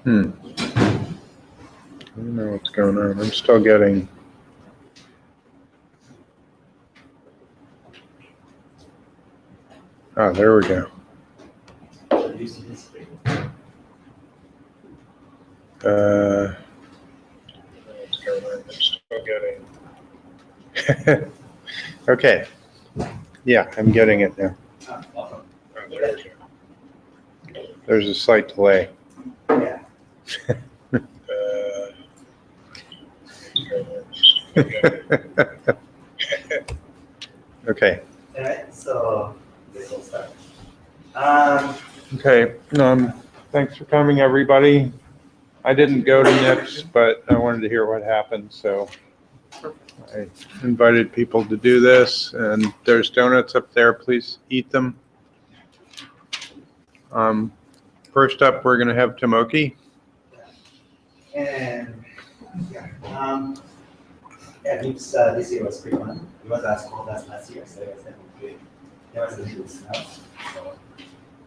I don't know what's going on. I'm still getting. Oh, there we go. I'm still getting. Okay. Yeah, I'm getting it now. Oh, there we go. There's a slight delay. Yeah. Okay. All right, so this will start. Okay. Thanks for coming, everybody. I didn't go to NIPS, but I wanted to hear what happened, so I invited people to do this. And there's donuts up there. Please eat them. First up, we're going to have Tomoki. And yeah, NIPS this year was pretty fun. It was as cold as last year, so it was definitely good. There was a little snow, so,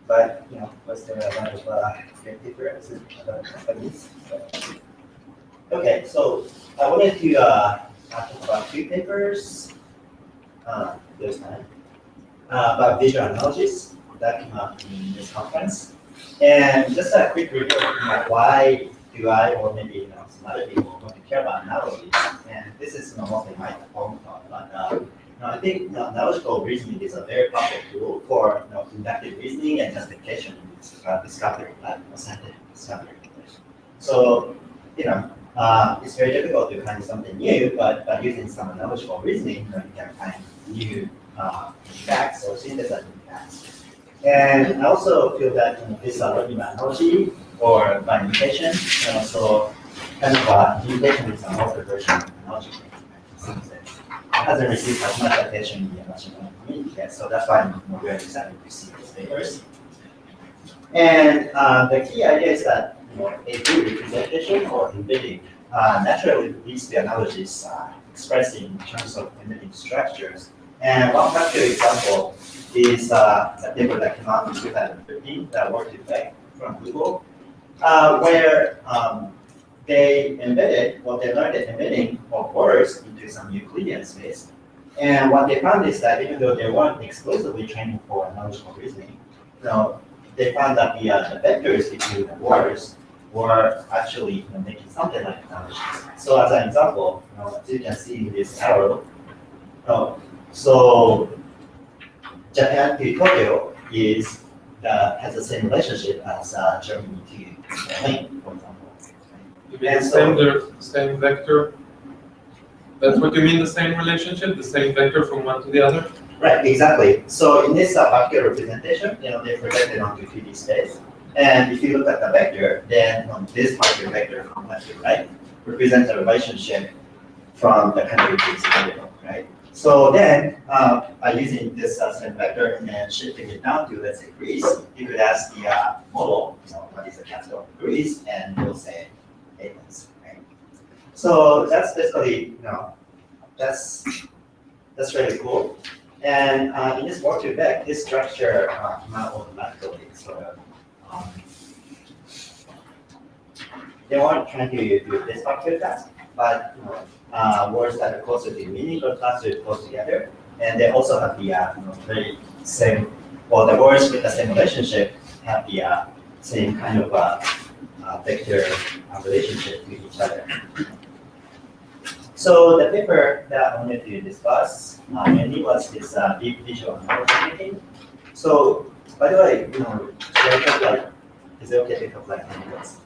but was there a lot of great differences about companies? Okay, so I wanted to talk about two papers this time about visual analogies that came up in this conference, and just a quick review of why do I, or maybe some other people want to care about analogies. And this is mostly my own thought, but I think analogical reasoning is a very powerful tool for inductive reasoning and justification in discovery, like scientific discovery. So it's very difficult to find something new, but by using some analogical reasoning, you can find new facts or synthesizing facts. And I also feel that this learning by analogy or by imitation, so kind of imitation is an older version of analogy. It hasn't received as much attention in the machine learning community yet, so that's why I'm very excited to see these papers. And the key idea is that a good representation or embedding naturally leads to analogies expressed in terms of embedding structures. And one practical example is a paper that came out in 2015 that worked with Beck from Google, where they embedded what they learned at embedding of words into some Euclidean space. And what they found is that even though they weren't exclusively training for analogical reasoning, they found that the vectors between the words were actually making something like analogies. So as an example, as you can see in this arrow, so Japan to Tokyo has the same relationship as Germany to Spain, for example. You mean the same vector? That's what you mean, the same relationship, the same vector from one to the other? Right, exactly. So in this particular representation, they projected onto 3D space. And if you look at the vector, then this particular vector from left to right represents a relationship from the country to its variable, right? So then, by using this same vector and then shifting it down to, let's say, Greece, you could ask the model, what is the capital of Greece, and it will say Athens, right? So that's basically, that's really cool. And in this work to back, this structure came out automatically, sort of. They weren't trying to do this particular task, but words that are closer to meaning or closer close together, and they also have the very same, well, the words with the same relationship have the same kind of vector relationship with each other. So the paper that I wanted to discuss mainly was this deep visual analogy thinking. So by the way, is it okay to talk like minutes?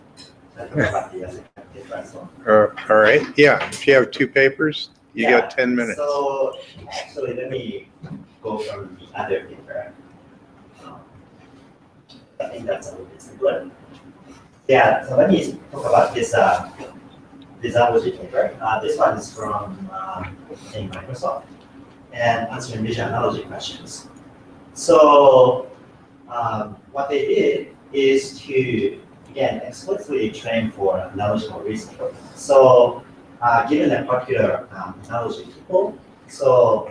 All right. Yeah. If you have two papers, you got 10 minutes. So actually, let me go from the other paper. I think that's a little bit simpler. Yeah. So let me talk about this analogy paper. This one is from Microsoft and answering visual analogy questions. So what they did is to, again, explicitly train for analogical reasoning. So given a particular analogy tuple, so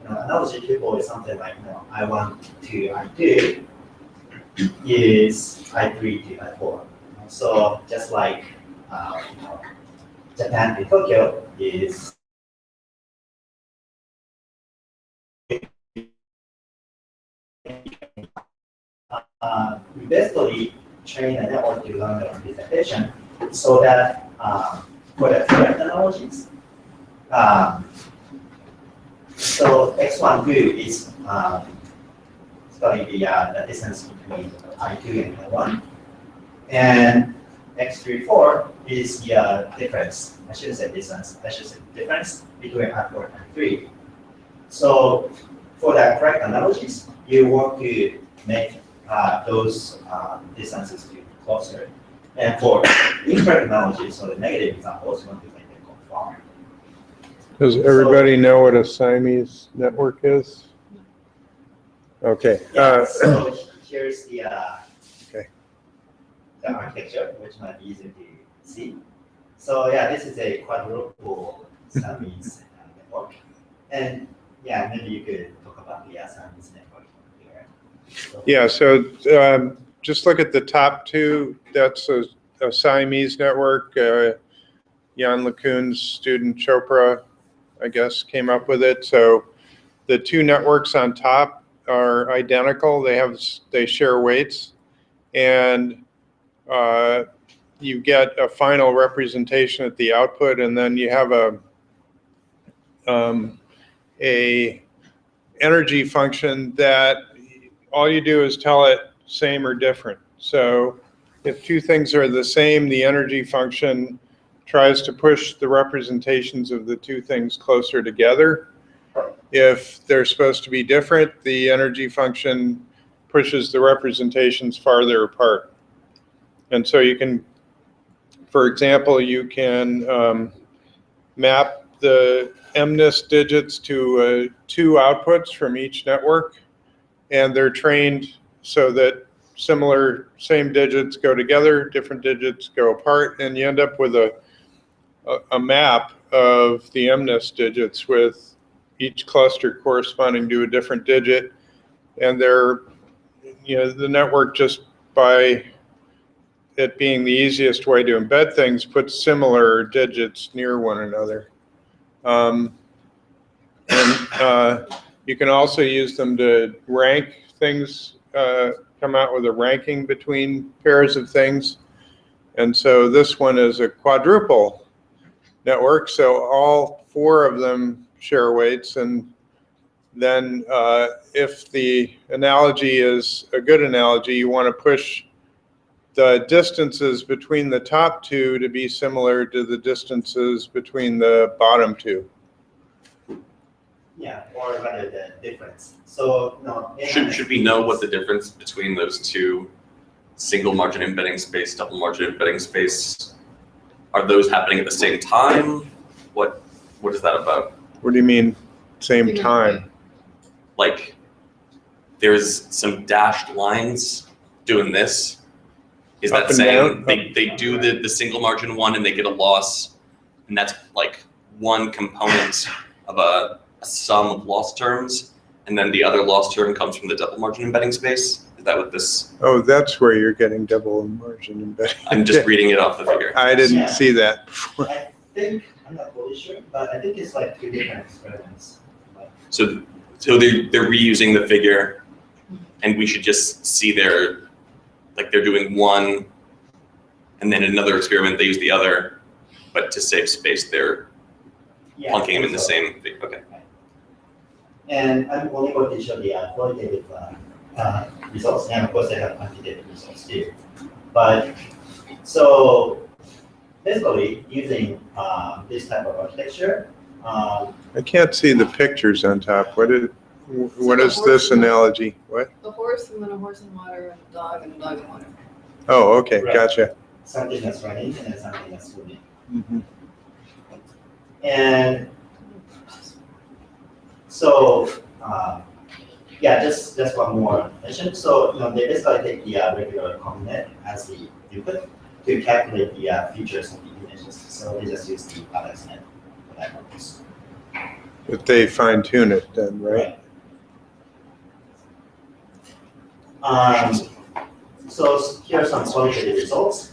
analogy tuple is something like, I1 to I2 is I3 to I4. So just like Japan and Tokyo is we basically train a network to learn the representation so that for the correct analogies, so x1 2 is going to be the distance between I2 and I1, and x3 4 is the difference. I shouldn't say distance. I should say difference between I4 and 3. So for the correct analogies, you want to make those distances to closer. And for incorrect analogies, so the negative examples, you want to make them conform. Does everybody know what a Siamese network is? Okay. Yeah, so here's the Okay. the architecture, which might be easier to see. So yeah, this is a quadruple Siamese network. And yeah, maybe you could talk about the Siamese network here. So, Yeah, so just look at the top two. That's a Siamese network. Jan LeCun's student Chopra, I guess, came up with it. So the two networks on top are identical. They share weights, and you get a final representation at the output, and then you have a energy function that all you do is tell it same or different. So if two things are the same, the energy function tries to push the representations of the two things closer together. If they're supposed to be different, the energy function pushes the representations farther apart. And so you can, for example, you can map the MNIST digits to two outputs from each network, and they're trained so that same digits go together, different digits go apart, and you end up with a map of the MNIST digits with each cluster corresponding to a different digit. And they're, the network, just by it being the easiest way to embed things, puts similar digits near one another. You can also use them to rank things, come out with a ranking between pairs of things. And so this one is a quadruple network, so all four of them share weights. And then if the analogy is a good analogy, you want to push the distances between the top two to be similar to the distances between the bottom two. yeah, or rather the difference. So no. Should we know what the difference between those two single margin embedding space, double margin embedding space, are those happening at the same time? What is that about? What do you mean, same time? Like, there's some dashed lines doing this. Is Up that and saying down? they do the single margin one and they get a loss, and that's like one component of a sum of loss terms, and then the other loss term comes from the double margin embedding space? Is that what this? Oh, that's where you're getting double margin embedding. I'm just reading it off the figure. I didn't Yeah. see that before. I think, I'm not fully sure, but I think it's like two different experiments. So they're reusing the figure, and we should just see they're doing one, and then in another experiment they use the other, but to save space they're Yeah, plunking them in the so. same thing. Okay. And I'm only going to show the qualitative results, and of course I have quantitative results too. But so basically using this type of architecture, I can't see the pictures on top. What is this analogy? What? A horse and then a horse in water and a dog and a dog in water. Oh, okay, Right. gotcha. something that's running and then something that's swimming. Mhm. And so, yeah, just one more mention. So, they basically take the regular COMNET as the input to calculate the features of the images. So they just use the AlexNet for that purpose. But they fine tune it then, right? So here are some qualitative results.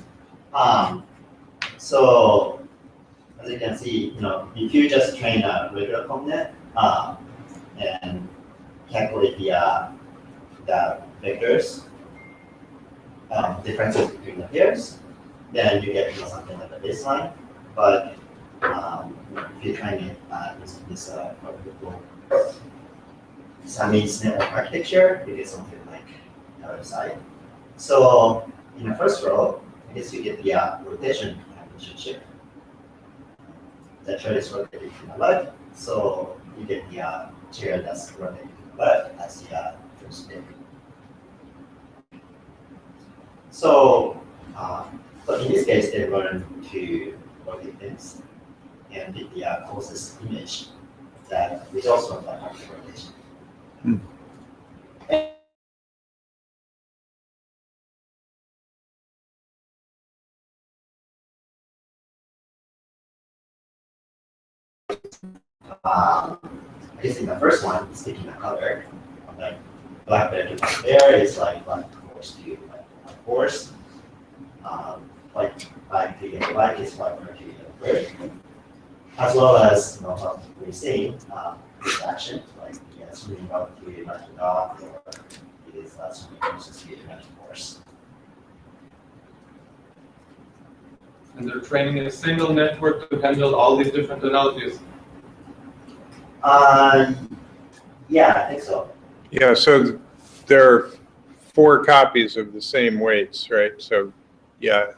So as you can see, if you just train a regular COMNet and calculate the vectors, differences between the pairs, then you get something like a baseline. But if you train it using this Sami's network architecture, you get something like the other side. So in the first row, I guess you get the rotation relationship. The chair is rotating to the left, so you get the chair that's rotating to the left as the first bit. So, so in this case, they learn to rotate things and pick the closest image that results from that rotation. I guess in the first one, it's picking a color. Like black bear to black bear is like black horse to black horse. Like black to yellow black is white bird to yellow bird. As well as what we're seeing this action, like swimming up to a magic dog, or it is swimming versus to a magic horse. And they're training a single network to handle all these different analogies. Yeah, I think so. Yeah, so there are 4 copies of the same weights, right? So, yeah,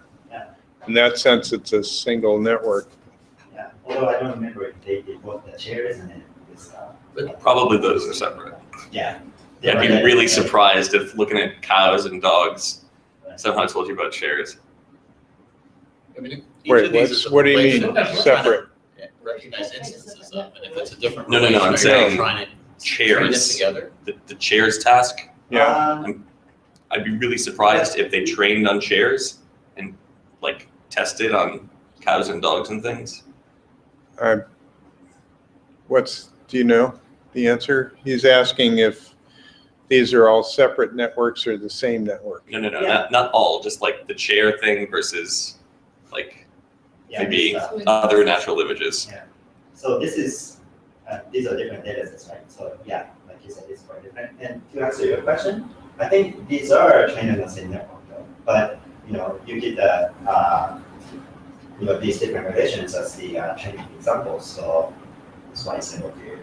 in that sense, it's a single network. Yeah, although I don't remember if they did both the chairs and then this. But probably those are separate. Yeah. I'd be really surprised if looking at cows and dogs somehow told you about chairs. I mean, each Wait, of these is a what do you relation mean that we're trying to separate? recognize instances of, and if it's a different No, relation, I'm you're saying trying to train it chairs, together. the chairs task, Yeah, I'd be really surprised if they trained on chairs and like tested on cows and dogs and things. do you know the answer? He's asking if these are all separate networks or the same network. No, Yeah. not all, just like the chair thing versus like Yeah, maybe this, other natural images. so this is, these are different data sets, right? So yeah, like you said, it's quite different. And to answer your question, I think these are trained on the same network though. But, you get the, these different relations as the training examples. So that's why it's able to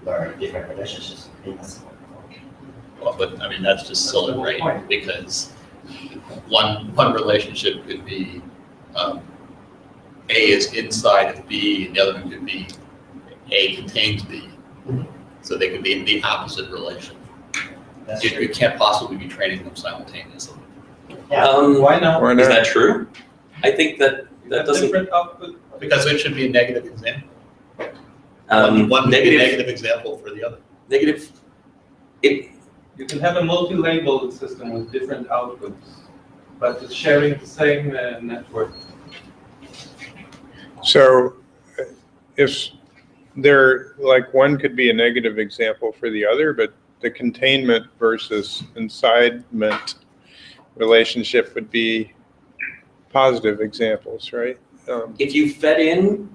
learn different relationships in a single network. Well, but I mean, that's just silly, right? Because one relationship could be A is inside of B, and the other one could be A contains B. So they could be in the opposite relation. That's You true. can't possibly be training them simultaneously. Yeah. Why not? Why Is not? that true? I think that doesn't. Different output. Because it should be a negative example. One would be a negative example for the other. Negative. You can have a multi-labeled system with different outputs, but it's sharing the same network. So if there, like one could be a negative example for the other, but the containment versus incitement relationship would be positive examples, right? If you fed in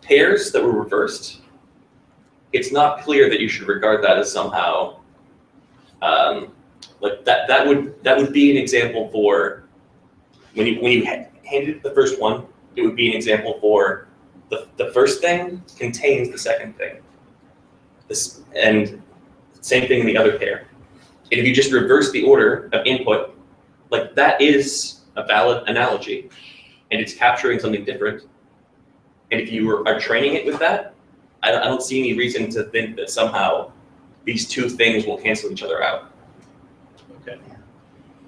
pairs that were reversed, it's not clear that you should regard that as somehow like that would be an example for when you handed the first one, it would be an example for the first thing contains the second thing. This and same thing in the other pair. And if you just reverse the order of input, like that is a valid analogy and it's capturing something different. And if you are training it with that, I don't see any reason to think that somehow these two things will cancel each other out. Okay.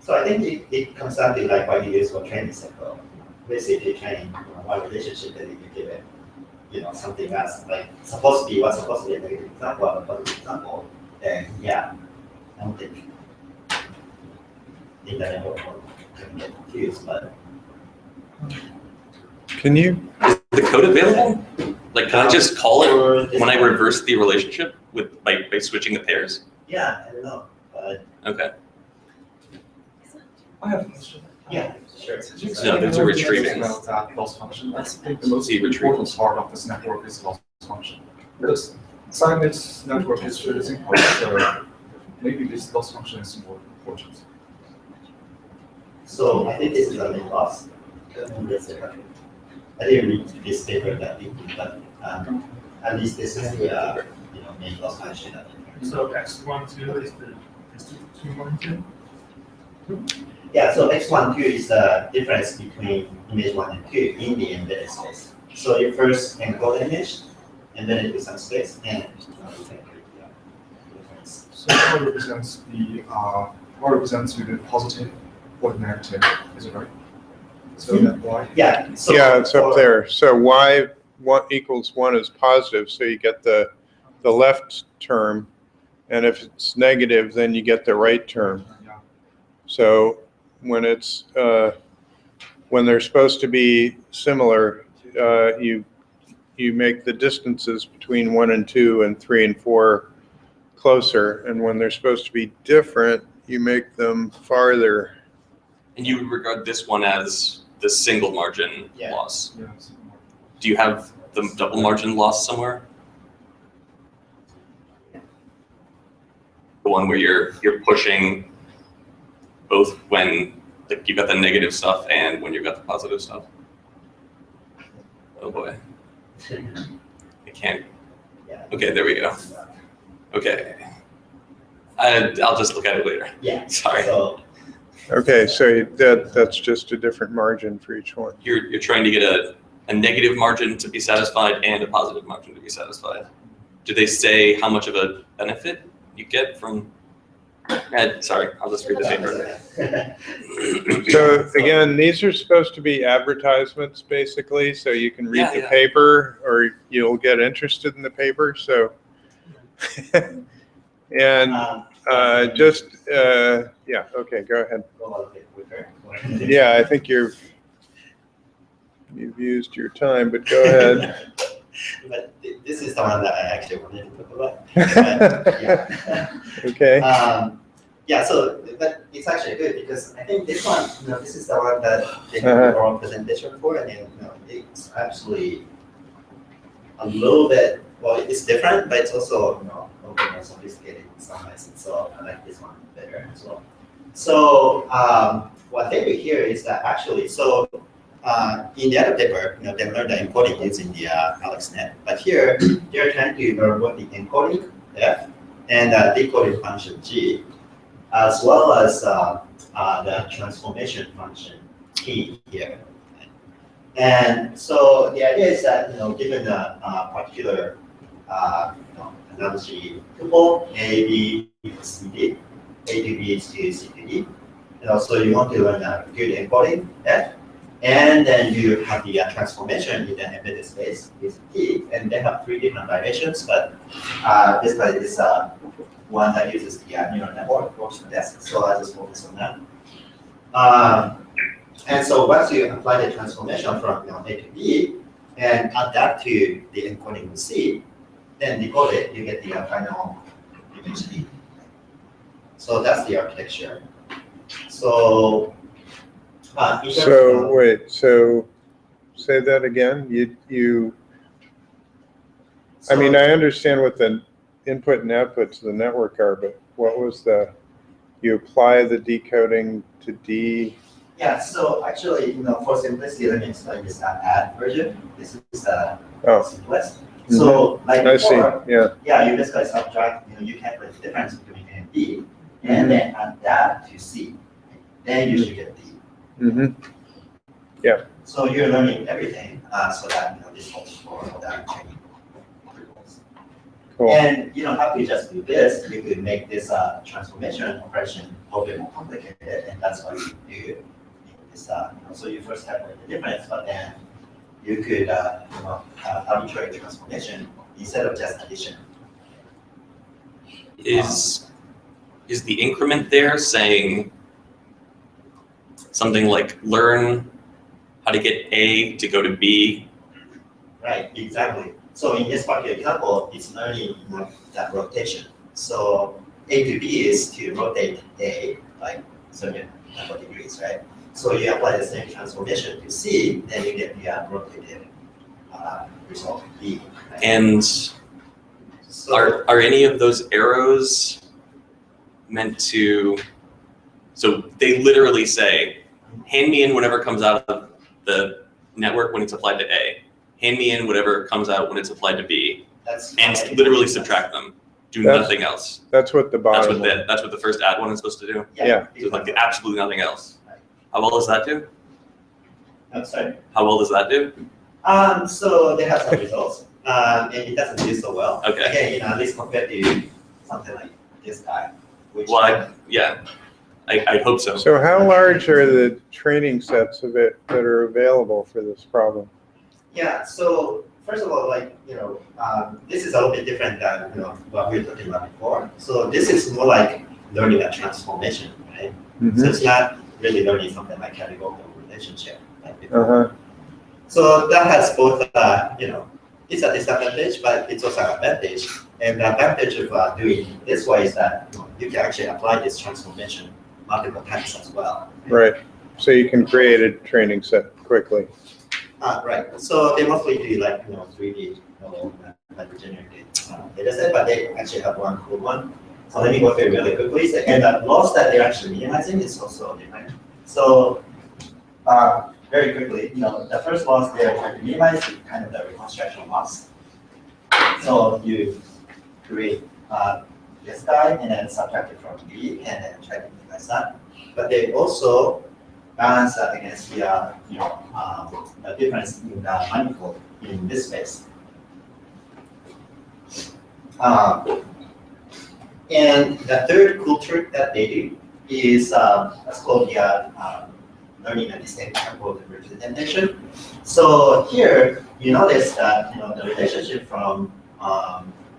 So I think it comes down to like what you use for training cycle. Basically, train one relationship that you give it, something that's like what's supposed to be a negative example of a positive example. Then yeah, I don't think that everyone can get confused, but Can you? Is the code available? Like, can I just call for it this when I one, reverse the relationship with by switching the pairs? Yeah, I don't know, but Okay. I have a question. Yeah, sure. No, there's a retrieving. About that loss function. I think the See, most retrieving. important part of this network is loss function. Because Simon's network is reducing part, so maybe this loss function is more important. So I think this is a main loss. I didn't read this paper that deeply, but at least this is the main loss function. So X12 is the X212? Yeah, so X12 is the difference between image 1 and 2 in the embedded space. So you first encode the image, and then it becomes space, and you can create the difference. So what represents the positive or the negative, is it right? So that why? Yeah. So Yeah, it's up for- there. So y 1 equals 1 is positive, so you get the left term. And if it's negative, then you get the right term. Yeah. So when it's when they're supposed to be similar, you make the distances between 1 and 2 and 3 and 4 closer. And when they're supposed to be different, you make them farther. And you would regard this one as the single margin Yeah. loss. Yeah. Do you have the double margin loss somewhere? The one where you're pushing both when like you've got the negative stuff and when you've got the positive stuff. Oh boy, I can't. Yeah. Okay, there we go. Okay, I'll just look at it later. Yeah. Sorry. So Okay, so that's just a different margin for each one. You're trying to get a negative margin to be satisfied and a positive margin to be satisfied. Do they say how much of a benefit you get from? Sorry, I'll just read the paper. So again, these are supposed to be advertisements basically, so you can read Yeah, the yeah. paper or you'll get interested in the paper, so. And yeah, okay, go ahead. go a little bit quicker. Yeah, I think you've used your time, but go ahead. But this is the one that I actually wanted to talk about. But, yeah. Okay. Yeah, so but it's actually good because I think this one, this is the one that they have Uh-huh. the oral presentation for, and then it's actually a little bit, well, it's different, but it's also a little bit more sophisticated in some ways. And so I like this one better as well. So what they do here is that actually, so in the other paper, they learned the encoding using the AlexNet, but here they're trying to learn what the encoding F and decoding function G, as well as the transformation function T here. And so the idea is that given a particular analogy tuple A, B, C, D, A to B is to C to D, and also you want to learn a good encoding F. And then you have the transformation in the embedded space with T, and they have 3 different variations, but this guy is one that uses the neural network works the best, so I just focus on that. And so once you apply the transformation from A to B and add that to the encoding with C, then decode it, you get the final image D. So that's the architecture. So So wait, so say that again. I mean, I understand what the input and output to the network are, but what was you apply the decoding to D? Yeah, so actually, for simplicity, let me explain this add version. This is the simplest. So like I see, before, yeah. you basically subtract, you calculate the difference between A and B, and then add that to C. Then you should get D. Mm-hmm. Yeah. So you're learning everything so that this holds for that. Cool. And you don't have to just do this. You could make this transformation operation a little bit more complicated, and that's what you do. This, so you first calculate the difference, but then you could have arbitrary transformation instead of just addition. Is the increment there saying something like learn how to get A to go to B? Right, exactly. So in this particular example, it's learning that rotation. So A to B is to rotate A like certain number of degrees, right? So you apply the same transformation to C, then you get the rotated result B. Right? And So, are any of those arrows meant to, so they literally say, hand me in whatever comes out of the network when it's applied to A. Hand me in whatever comes out when it's applied to B. that's And fine. literally subtract them. Do That's- nothing else. That's what the That's bottom. what the first add one is supposed to do. Yeah. So like absolutely nothing else. Right. How well does that do? I'm sorry. How well does that do? So they have some results, and it doesn't do so well. Okay. Again, you know, at least compared to something like this guy, which Well, I hope so. So how large are the training sets of it that are available for this problem? yeah. So first of all, like you know, this is a little bit different than you know what we were talking about before. So this is more like learning a transformation, right? So it's not really learning something like categorical relationship like before. Uh-huh. So that has both, you know, it's a disadvantage, but it's also an advantage. And the advantage of doing it this way is that you know, you can actually apply this transformation multiple times as well. Right. So you can create a training set quickly. Right. So they mostly do like you know 3D generated data set, but they actually have one cool one. So let me go through it really quickly. So, and the loss that they're actually minimizing is also different. So very quickly, you know, the first loss they're trying to minimize is kind of the reconstruction loss. So you create this guy and then subtract it from B and then try to minimize that. But they also balance that against the you know the difference in the manifold in this space. And the third cool trick that they do is what's called the learning a distinct temporal representation. So here you notice that you know the relationship from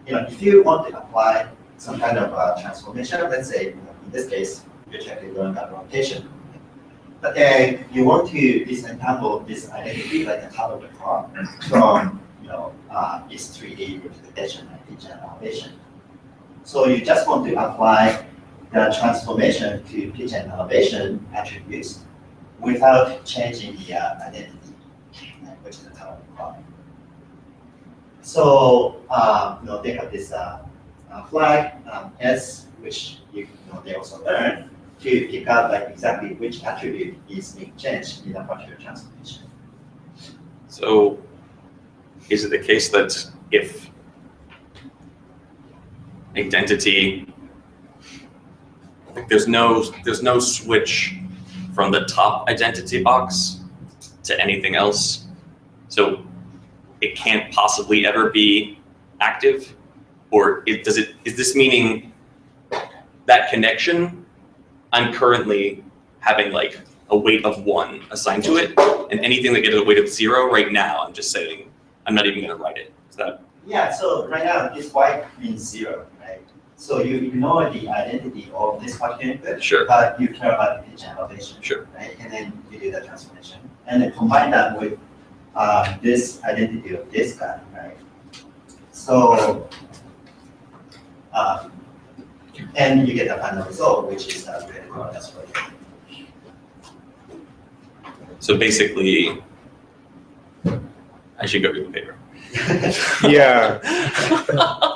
you know if you want to apply some kind of transformation, let's say you know, in this case you're trying to learn that rotation, but then you want to disentangle this identity like the top of the car from you know this 3D representation like pitch and elevation. So you just want to apply the transformation to pitch and elevation attributes without changing the identity, which is the top of the car. So you know they have this flag S, which you know they also learn to pick out like exactly which attribute is being changed in a particular transformation. So is it the case that if identity, like there's no switch from the top identity box to anything else, so it can't possibly ever be active? Or is this meaning that connection, I'm currently having like a weight of 1 assigned to it, and anything that gets a weight of 0 right now, I'm just saying, I'm not even gonna write it. Is that? Yeah, so right now this y means 0, right? So you ignore the identity of this particular input, Sure. but you care about the pitch and elevation, Sure. right? And then you do the transformation. And then combine that with this identity of this guy, right? So, and you get the final result, which is the critical that's what So basically, I should go read the paper. Yeah.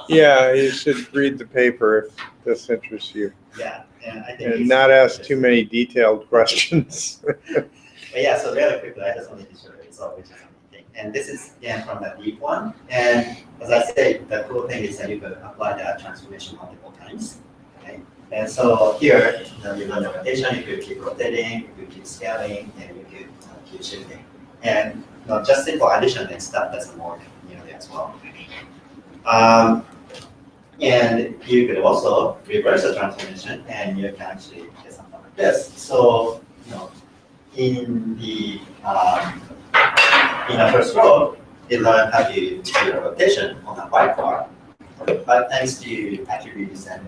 Yeah, you should read the paper if this interests you. Yeah, and I think And it's- not ask too many detailed questions. But yeah, so really quickly, I just wanted to show the result, which is amazing. And this is again from the deep one. And as I said, the cool thing is that you could apply that transformation multiple times. Okay? And so here, you know, you run the rotation, you could keep rotating, you could keep scaling, and you could keep shifting. And you know, just simple addition and stuff doesn't work nearly as well. And you could also reverse the transformation, and you can actually get something like this. So, you know, in the first row, it learned how to do a rotation on a white bar, but thanks to attributes and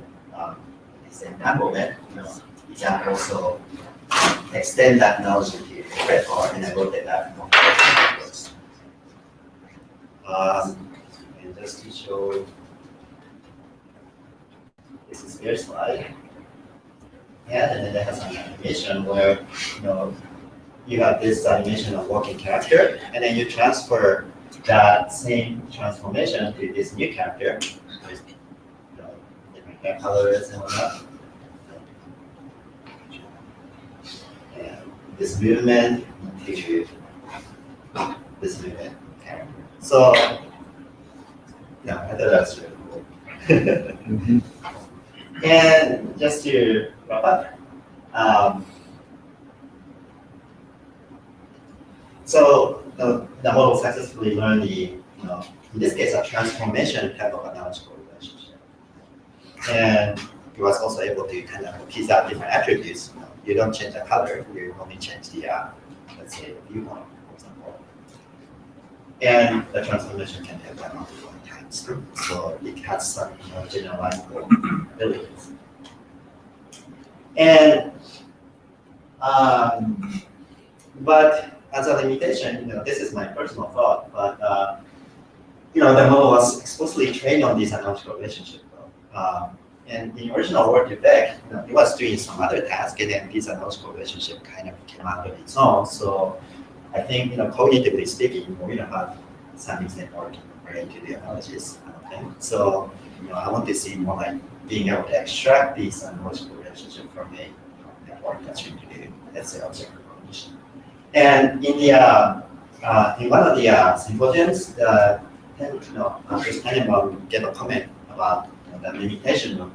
entanglement, you know, you can also extend that knowledge to the red bar and then rotate that more. And just to show, this is their slide. Yeah, and then they have some animation where, you know, you have this animation of walking character, and then you transfer that same transformation to this new character with different hair colors and whatnot. And this movement into this movement character. So, yeah, I thought that was really cool. Mhm. And just to wrap up, so the model successfully learned in this case, a transformation type of analogical relationship. And it was also able to kind of piece out different attributes. You don't change the color, you only change the, let's say, the viewpoint, for example. And the transformation can happen multiple times. So it has some generalizable abilities. And, but as a limitation, this is my personal thought, but the model was explicitly trained on this analogical relationship. And in original work effect, it was doing some other task, and then this analogical relationship kind of came out of its own. So I think, cognitively speaking, we don't have some example related to the analogies. I don't think. So, I want to see more like being able to extract this analogical relationship from a network that's trying to do, let's say, object recognition. And in the in one of the symposiums, Chris Tannenbaum gave a comment about the limitation of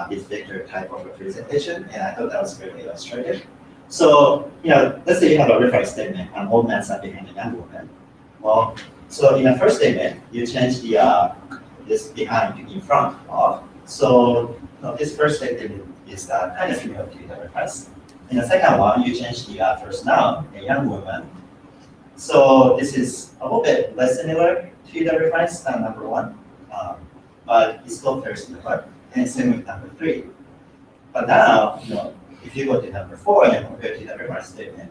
this vector type of representation, and I thought that was very illustrative. So, let's say you have a reference statement, an old man sat behind a young woman. Well, so in the first statement, you change the this behind to in front of. So this first statement is kind of similar to the reference. In the second one, you change the first noun, a young woman. So this is a little bit less similar to the reference than number one, but it's still very similar. And same with number three. But now, if you go to number four and compare to the reference statement,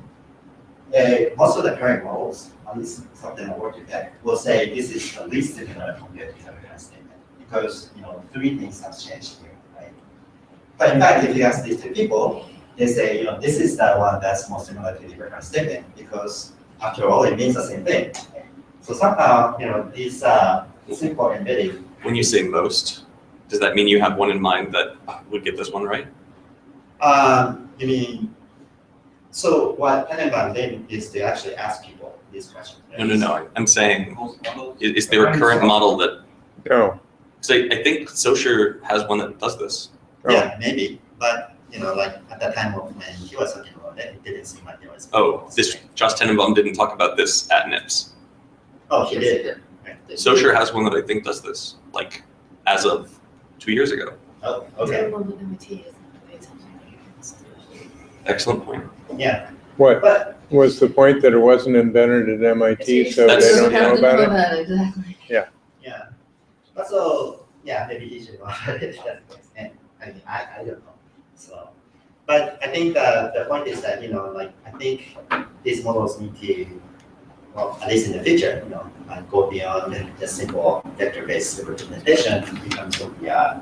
most of the current models, at least some of them are working that, will say this is the least similar compared to the reference statement because three things have changed here, right? But in fact, if you ask these two people, they say, this is the one that's most similar to the reference statement because after all, it means the same thing. So somehow, these simple embedding. When you say most, does that mean you have one in mind that would get this one right? You mean, so what Tannenbaum did is to actually ask people these questions. No. I'm saying, is there a current model that? No. So I think Socher has one that does this. Yeah, maybe, but like at the time of when he was talking about it, it didn't seem like there was. Oh, Josh Tannenbaum didn't talk about this at NIPS. Oh, he did. Socher has one that I think does this, like as of 2 years ago. Oh, okay. Excellent point. Yeah, What but was the point, that it wasn't invented at MIT, so they That's- don't know about it? Exactly. yeah, but so maybe he should know about it. And I mean, I don't know. So, but I think the point is that I think these models need to, well, at least in the future, go beyond the simple vector-based representation in terms of the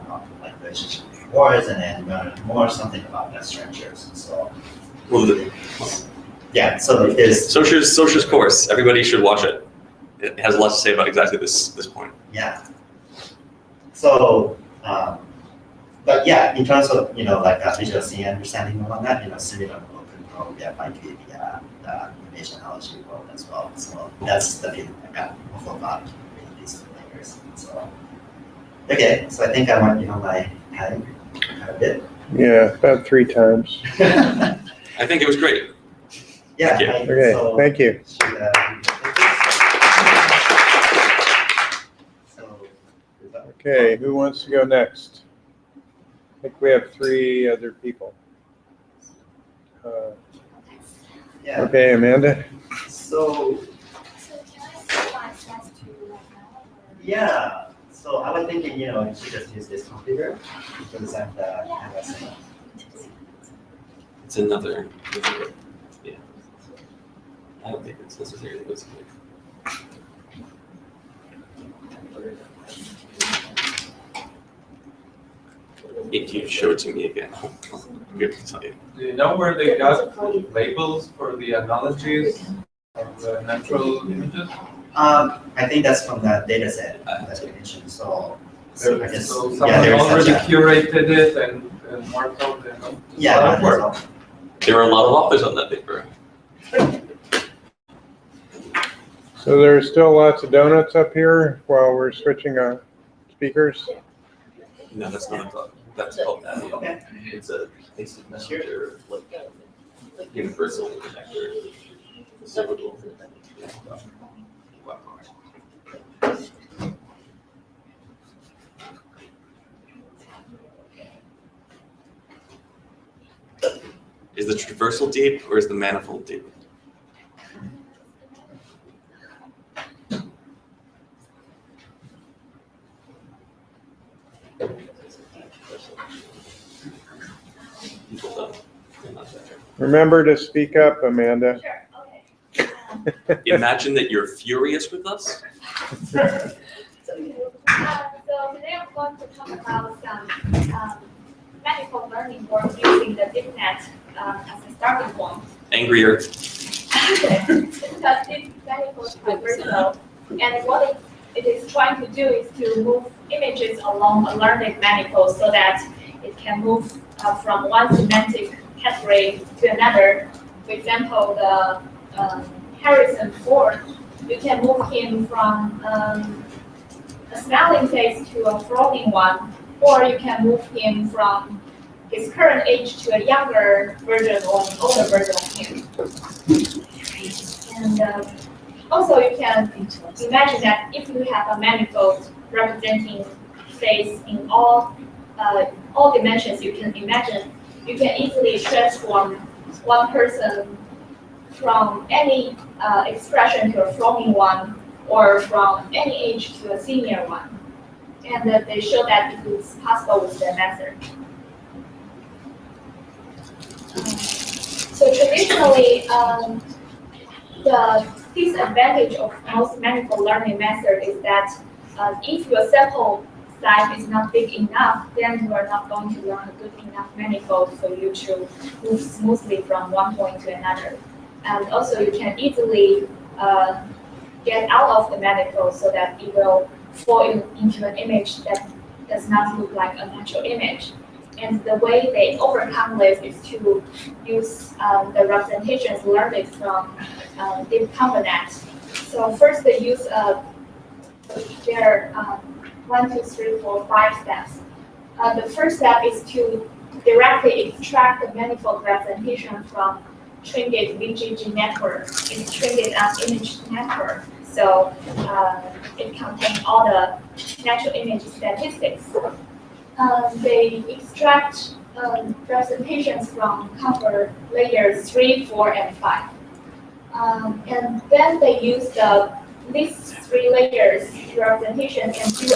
relationship between words, and then learn more something about the structures. So, Well, yeah. So if there's Socher's course, everybody should watch it. It has a lot to say about exactly this point. yeah. So, but yeah, in terms of like visual scene understanding and whatnot, similar model could probably apply to the animation analogy world as well. So that's the feeling I got about these two layers. So okay, so I think I went my time a bit. Yeah, about 3 times. I think it was great. Yeah. Thank you. Okay, So thank you. should, so, is that- Okay, who wants to go next? I think we have 3 other people. yeah. Okay, Amanda? So So can I set my slides to right now? Or? yeah. So I was thinking, you should just use this computer because I'm the canvas. It's another. Yeah. I don't think it's necessary to go to If you show it to me again, I'll be able to tell you. Do you know where they got labels for the analogies of the natural images? I think that's from the data set that you mentioned, so. I guess, So yeah, someone there is already such a- curated it and marked out the Yeah, lot of that's work. all. There are a lot of authors on that paper. So there's still lots of donuts up here while we're switching speakers. No, that's not a thought. That's called that. Okay. It's a connector, like universal connector. Reciprocal. Is the traversal deep or is the manifold deep? People don't. They're not there. Remember to speak up, Amanda. Sure, okay. Imagine that you're furious with us. So today I'm going to talk about some medical learning work using the DeepNet as a starting point. Angrier. Because this medical is traversal, and what it is trying to do is to move images along a learned manifold so that it can move from one semantic category to another. For example, the Harrison Ford, you can move him from a smiling face to a frowning one, or you can move him from his current age to a younger version or an older version of him. And also you can imagine that if you have a manifold representing face in all dimensions, you can imagine you can easily transform one person from any expression to a frowning one, or from any age to a senior one. And they show that it is possible with the method. So traditionally, the disadvantage of most manifold learning method is that if your sample size is not big enough, then you are not going to learn a good enough manifold for you to move smoothly from one point to another. And also you can easily get out of the manifold so that it will fall into an image that does not look like a natural image. And the way they overcome this is to use the representations learned from Deep ConvNet. So first they use their 1, 2, 3, 4, 5 steps. The first step is to directly extract the manifold representation from trained VGG network. It's trained on image network, so it contains all the natural image statistics. They extract representations from cover layers 3, 4, and 5. And then they use these 3 layers representation and do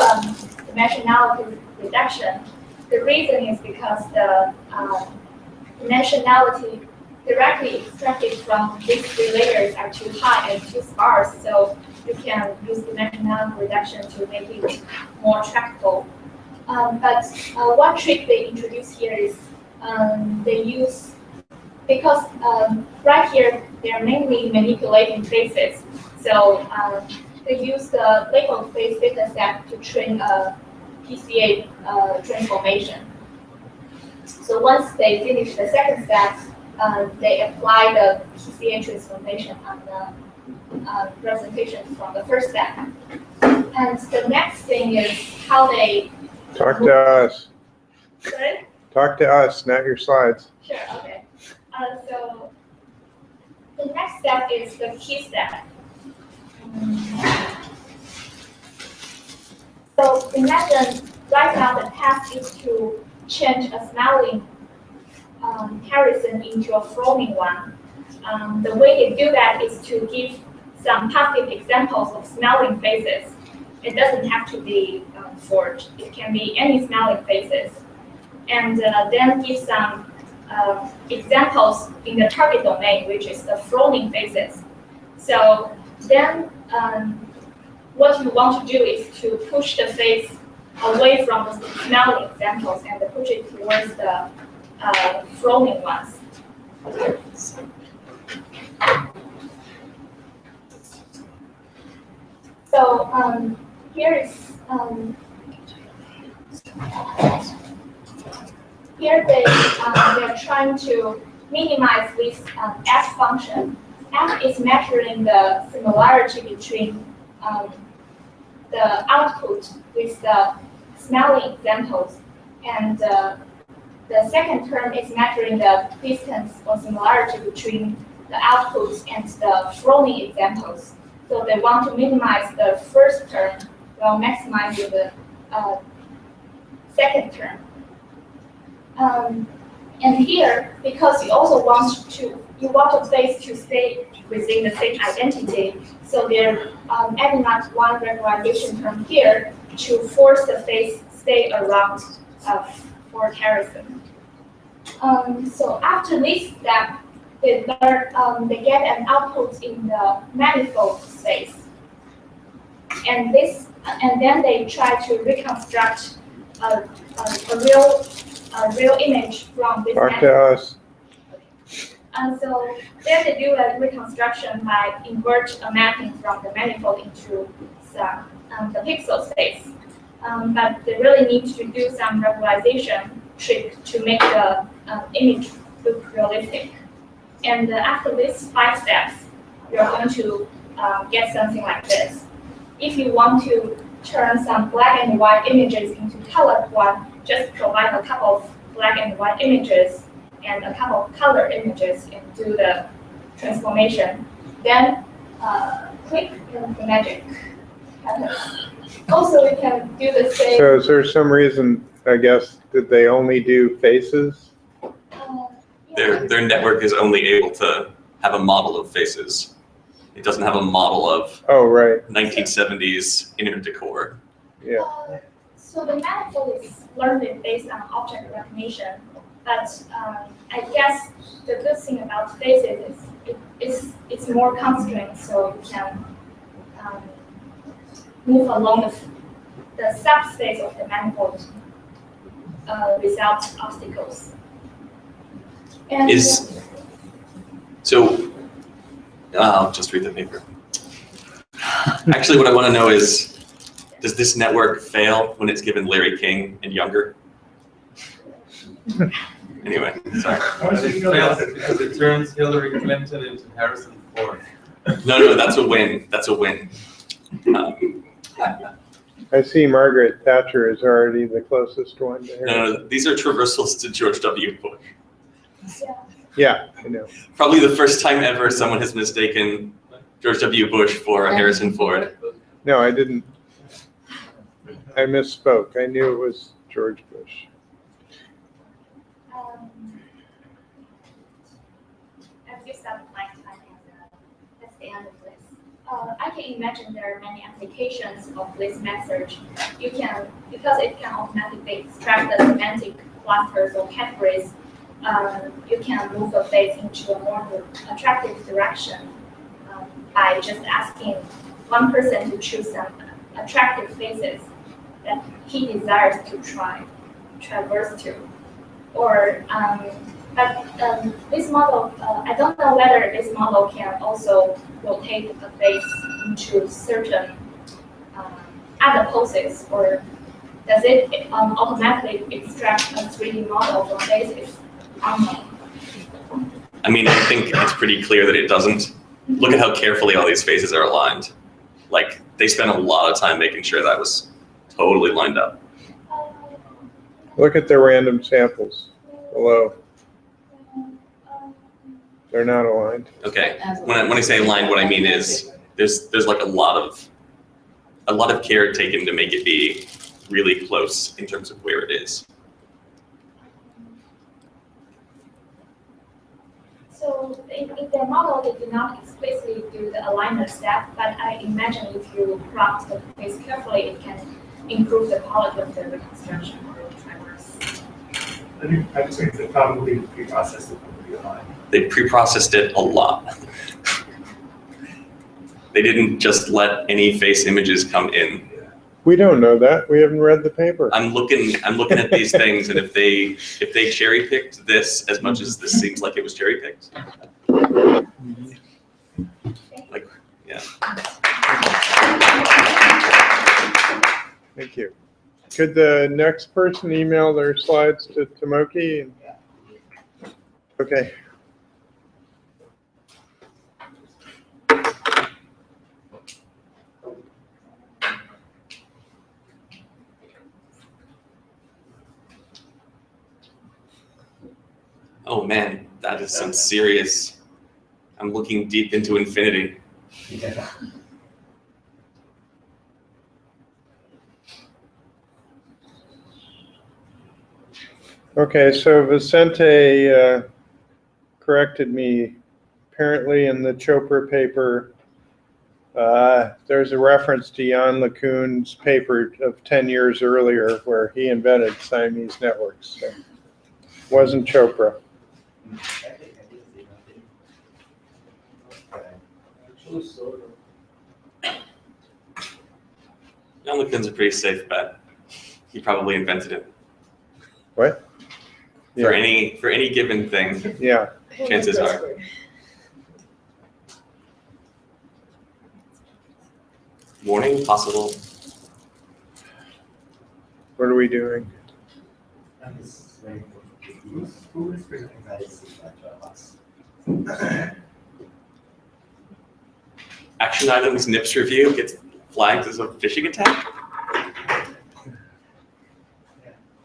dimensionality reduction. The reason is because the dimensionality directly extracted from these 3 layers are too high and too sparse, so you can use dimensionality reduction to make it more trackable. But one trick they introduce here is they use, because right here they're mainly manipulating faces, so they use the labeled face data set to train a PCA transformation. So once they finish the second step, they apply the PCA transformation on the representation from the first step. And the next thing is how they Talk to us. Sorry? Talk to us, not your slides. Sure, okay. So the next step is the key step. So imagine right now the task is to change a smiling Harrison into a frowning one. The way they do that is to give some positive examples of smiling faces. It doesn't have to be forged. It can be any smiling faces. And then give some examples in the target domain, which is the frowning faces. So then what you want to do is to push the face away from the smelling examples and push it towards the flowing ones. So here is here they're trying to minimize this f function. F is measuring the similarity between the output with the smelling examples, and the second term is measuring the distance or similarity between the outputs and the flowing examples. So they want to minimize the first term while maximizing the second term. And here, because you also want the phase to stay within the same identity, so they're adding up one regularization term here to force the phase stay around for Harrison. So after this step, they get an output in the manifold space, and then they try to reconstruct a real image from this Talk to manifold. us. And so then they do a reconstruction by invert a mapping from the manifold into the pixel space. But they really need to do some regularization trick to make the image look realistic. And after these 5 steps, you're going to get something like this. If you want to turn some black and white images into colored one, just provide a couple of black and white images and a couple of color images and do the transformation. Then click and the magic happens. Also, we can do the same. So is there some reason, I guess, did they only do faces? Their network is only able to have a model of faces. It doesn't have a model of Oh, right. 1970s internet decor. Yeah. So the manifold is learned based on object recognition, but I guess the good thing about faces is it's more constrained, so you can move along the subspace of the manifold without obstacles. And So I'll just read the paper. Actually, what I want to know is, does this network fail when it's given Larry King and younger? Anyway, sorry. It fails because it turns Hillary Clinton into Harrison Ford. No, that's a win. That's a win. I see Margaret Thatcher is already the closest one to her. No, these are traversals to George W. Bush. Yeah, I know. Probably the first time ever someone has mistaken George W. Bush for Harrison Ford. No, I didn't. I misspoke. I knew it was George Bush. I've used up my time, and that's the end of this. I can imagine there are many applications of this method. You can, because it can automatically extract the semantic clusters or categories, you can move a face into a more attractive direction by just asking one person to choose some attractive faces that he desires to traverse to. Or, but this model, I don't know whether this model can also rotate a face into certain other poses, or does it automatically extract a 3D model from faces? I mean, I think it's pretty clear that it doesn't. Look at how carefully all these faces are aligned. Like, they spent a lot of time making sure that was totally lined up. Look at the random samples below. They're not aligned. Okay, when I say aligned, what I mean is there's like a lot of care taken to make it be really close in terms of where it is. So in the model, they do not explicitly do the alignment step, but I imagine if you prompt the face carefully, it can improve the quality of the reconstruction or traverse. I just think they probably pre-processed it pretty high. They pre-processed it a lot. They didn't just let any face images come in. We don't know that. We haven't read the paper. I'm looking at these things, and if they cherry picked this as much as this seems like it was cherry picked, like, yeah. Thank you. Could the next person email their slides to Tomoki? Okay. Oh man, that is some serious. I'm looking deep into infinity. Yeah. Okay, so Vicente corrected me. Apparently in the Chopra paper, there's a reference to Jan LeCun's paper of 10 years earlier where he invented Siamese networks. So wasn't Chopra. John LeCun's a pretty safe bet. He probably invented it. What? For any given thing, Yeah. chances are. Warning possible. What are we doing? I'm just waiting for who is presenting that is that Action items NIPS review gets flagged as a phishing attack.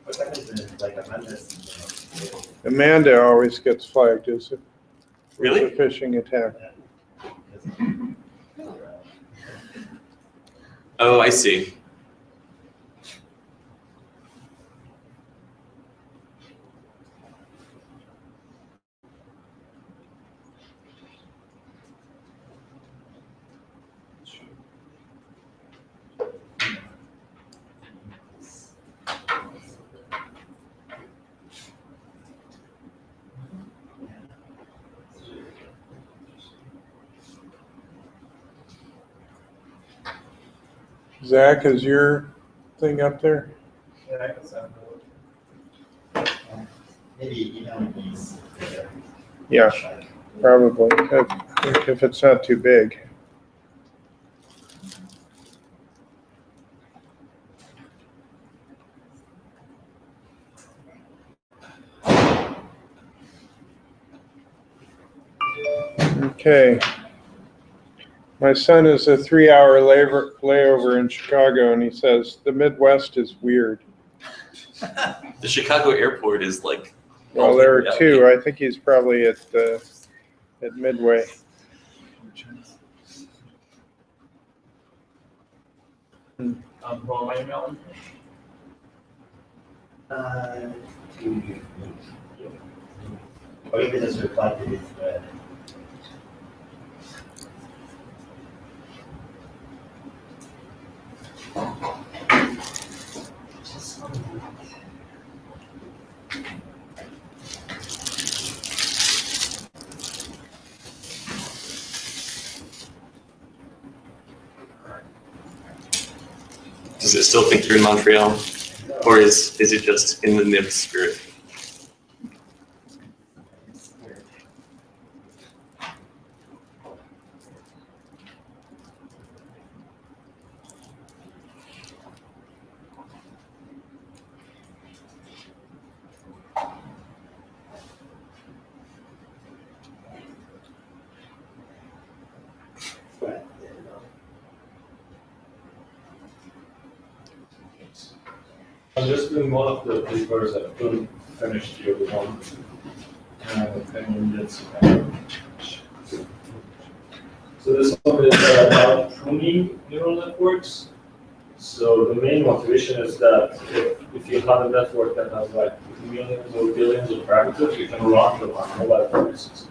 What happens is like Amanda's, Amanda always gets flagged as a Really? phishing attack. Oh, I see. Zach, is your thing up there? maybe email these. Yeah, probably, if it's not too big. Okay. My son is a 3-hour layover in Chicago, and he says the Midwest is weird. The Chicago airport is like. Well, there are two. I think he's probably at Midway. Who am I emailing? Or you can just reply to this thread. Does it still think you're in Montreal? Or is it just in the NIPS spirit? I'm just doing one of the papers I couldn't finish the other one. And that's so this one is about pruning neural networks. So the main motivation is that if you have a network that has like millions or billions of parameters, you can run them on mobile devices.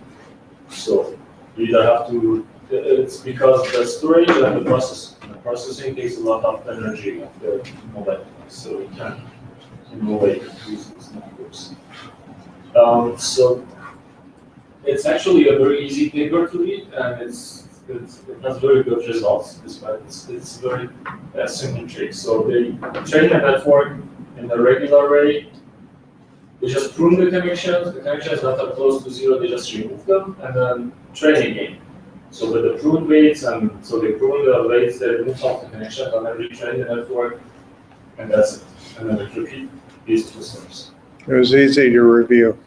So you either have to, it's because the storage and the processing takes a lot of energy of the mobile device. So you can in no way use these networks. So it's actually a very easy paper to read, and it's it has very good results, despite it's very simple trick. So they train a network in a regular way. They just prune the connections that are close to zero, they just remove them, and then train again. So with the pruned weights, and so they prune the weights, they remove some of the connections, and then retrain the network, and that's it. And then they repeat these two steps. It was easy to review.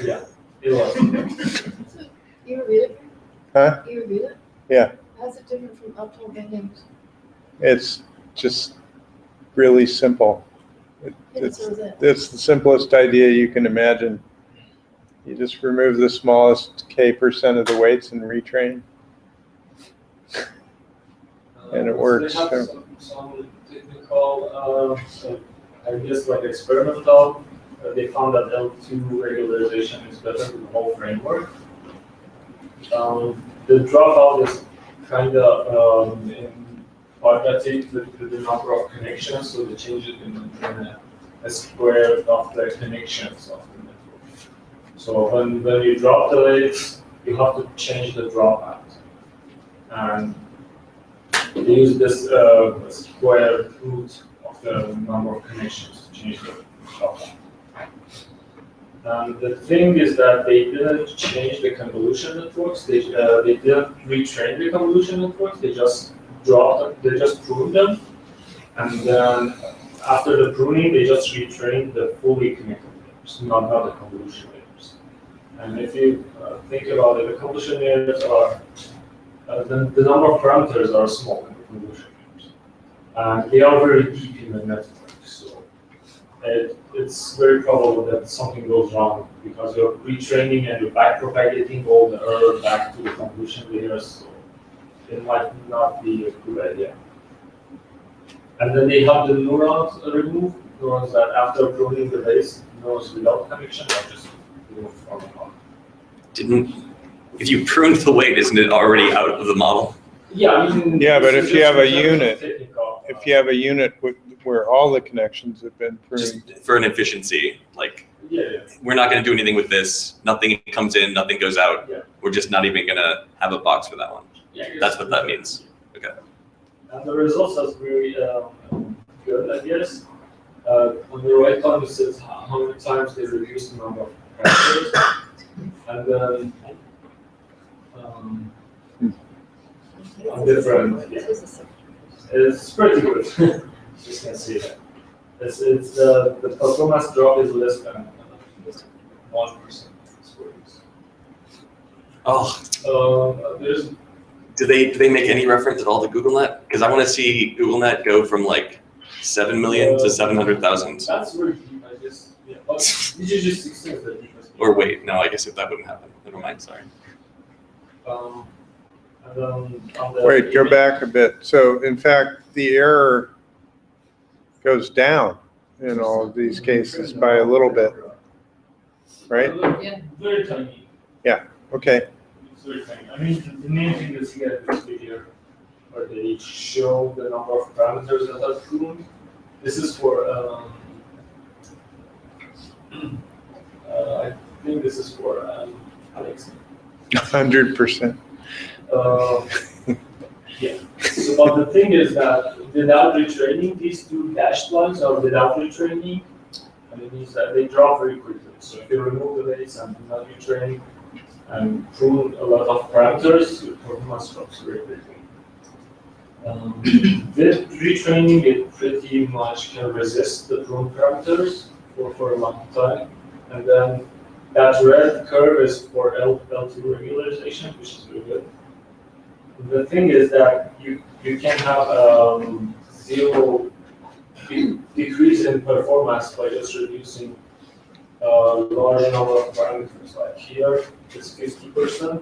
Yeah, it was. You reviewed it? Huh? You reviewed it? Yeah. How's it different from optimal bendings? It's just really simple. Yes, or is it? It's the simplest idea you can imagine. You just remove the smallest K% of the weights and retrain. And it works, They have so. some technical, I guess like experimental, they found that L2 regularization is better than the whole framework. The dropout is kind of quadratic with the number of connections, so they change it in a square of the connections of the network. So when you drop the weights, you have to change the dropout. And they use this square root of the number of connections to change the dropout. And the thing is that they didn't change the convolution networks. They didn't retrain the convolution networks. They just dropped them. They just pruned them, and then after the pruning, they just retrained the fully connected layers, not the convolution layers. And if you think about it, the convolution layers are the number of parameters are small in the convolution layers, and they are very deep in the network. So it's very probable that something goes wrong because you're retraining and you're backpropagating all the error back to the convolution layers. So it might not be a good idea. And then they have the neurons removed, neurons that after pruning the base, neurons without connection are just removed from the model. If you pruned the weight, isn't it already out of the model? Yeah, I mean. Yeah, but if you have a unit, technical, if you have a unit where all the connections have been pruned, Just for an efficiency, like, yeah. we're not gonna do anything with this. Nothing comes in, nothing goes out. Yeah. We're just not even gonna have a box for that one. Yeah, That's what that means. Okay. And the results are very good, I guess. On the right column, it says how many times they reduce the number of parameters. And then on different, yeah. It's pretty good. You can see that. It's the performance drop is less than 1%. Oh, There's do they make any reference at all to GoogleNet? Because I want to see GoogleNet go from like 7 million to 700,000. That's very deep, I guess. Yeah, but this is just 16 the deepest. Or wait, no, I guess if that wouldn't happen. Never mind, sorry. And then on the wait, go back a bit. So in fact, the error goes down in all of these cases by a little bit, right? Yeah. Very tiny. Okay. It's very tiny. I mean, the main thing is here in this video, where they show the number of parameters that are pruned. This is for, I think this is for Alex. 100%. Yeah. So, but the thing is that without retraining, these two dashed lines are without retraining, and it means that they drop very quickly. So if you remove the weights and do not retrain and prune a lot of parameters, your performance drops very quickly. With retraining, it pretty much can resist the prune parameters for a long time. And then that red curve is for L2 regularization, which is really good. The thing is that you can have zero decrease in performance by just reducing a large number of parameters. Like here, it's 50%.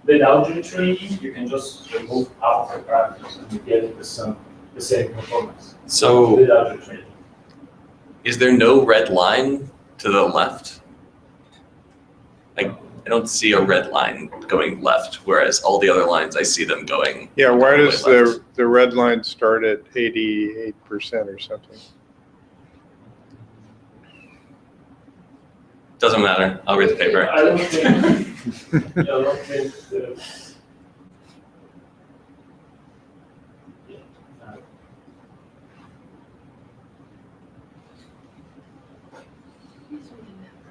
Without retraining, you can just remove half the parameters and you get the same performance. So Without retraining. is there no red line to the left? Like, I don't see a red line going left, whereas all the other lines, I see them going. Yeah, why all the way does left. the red line start at 88% or something? Doesn't matter. I'll read the paper. I don't think. Yeah, I don't think.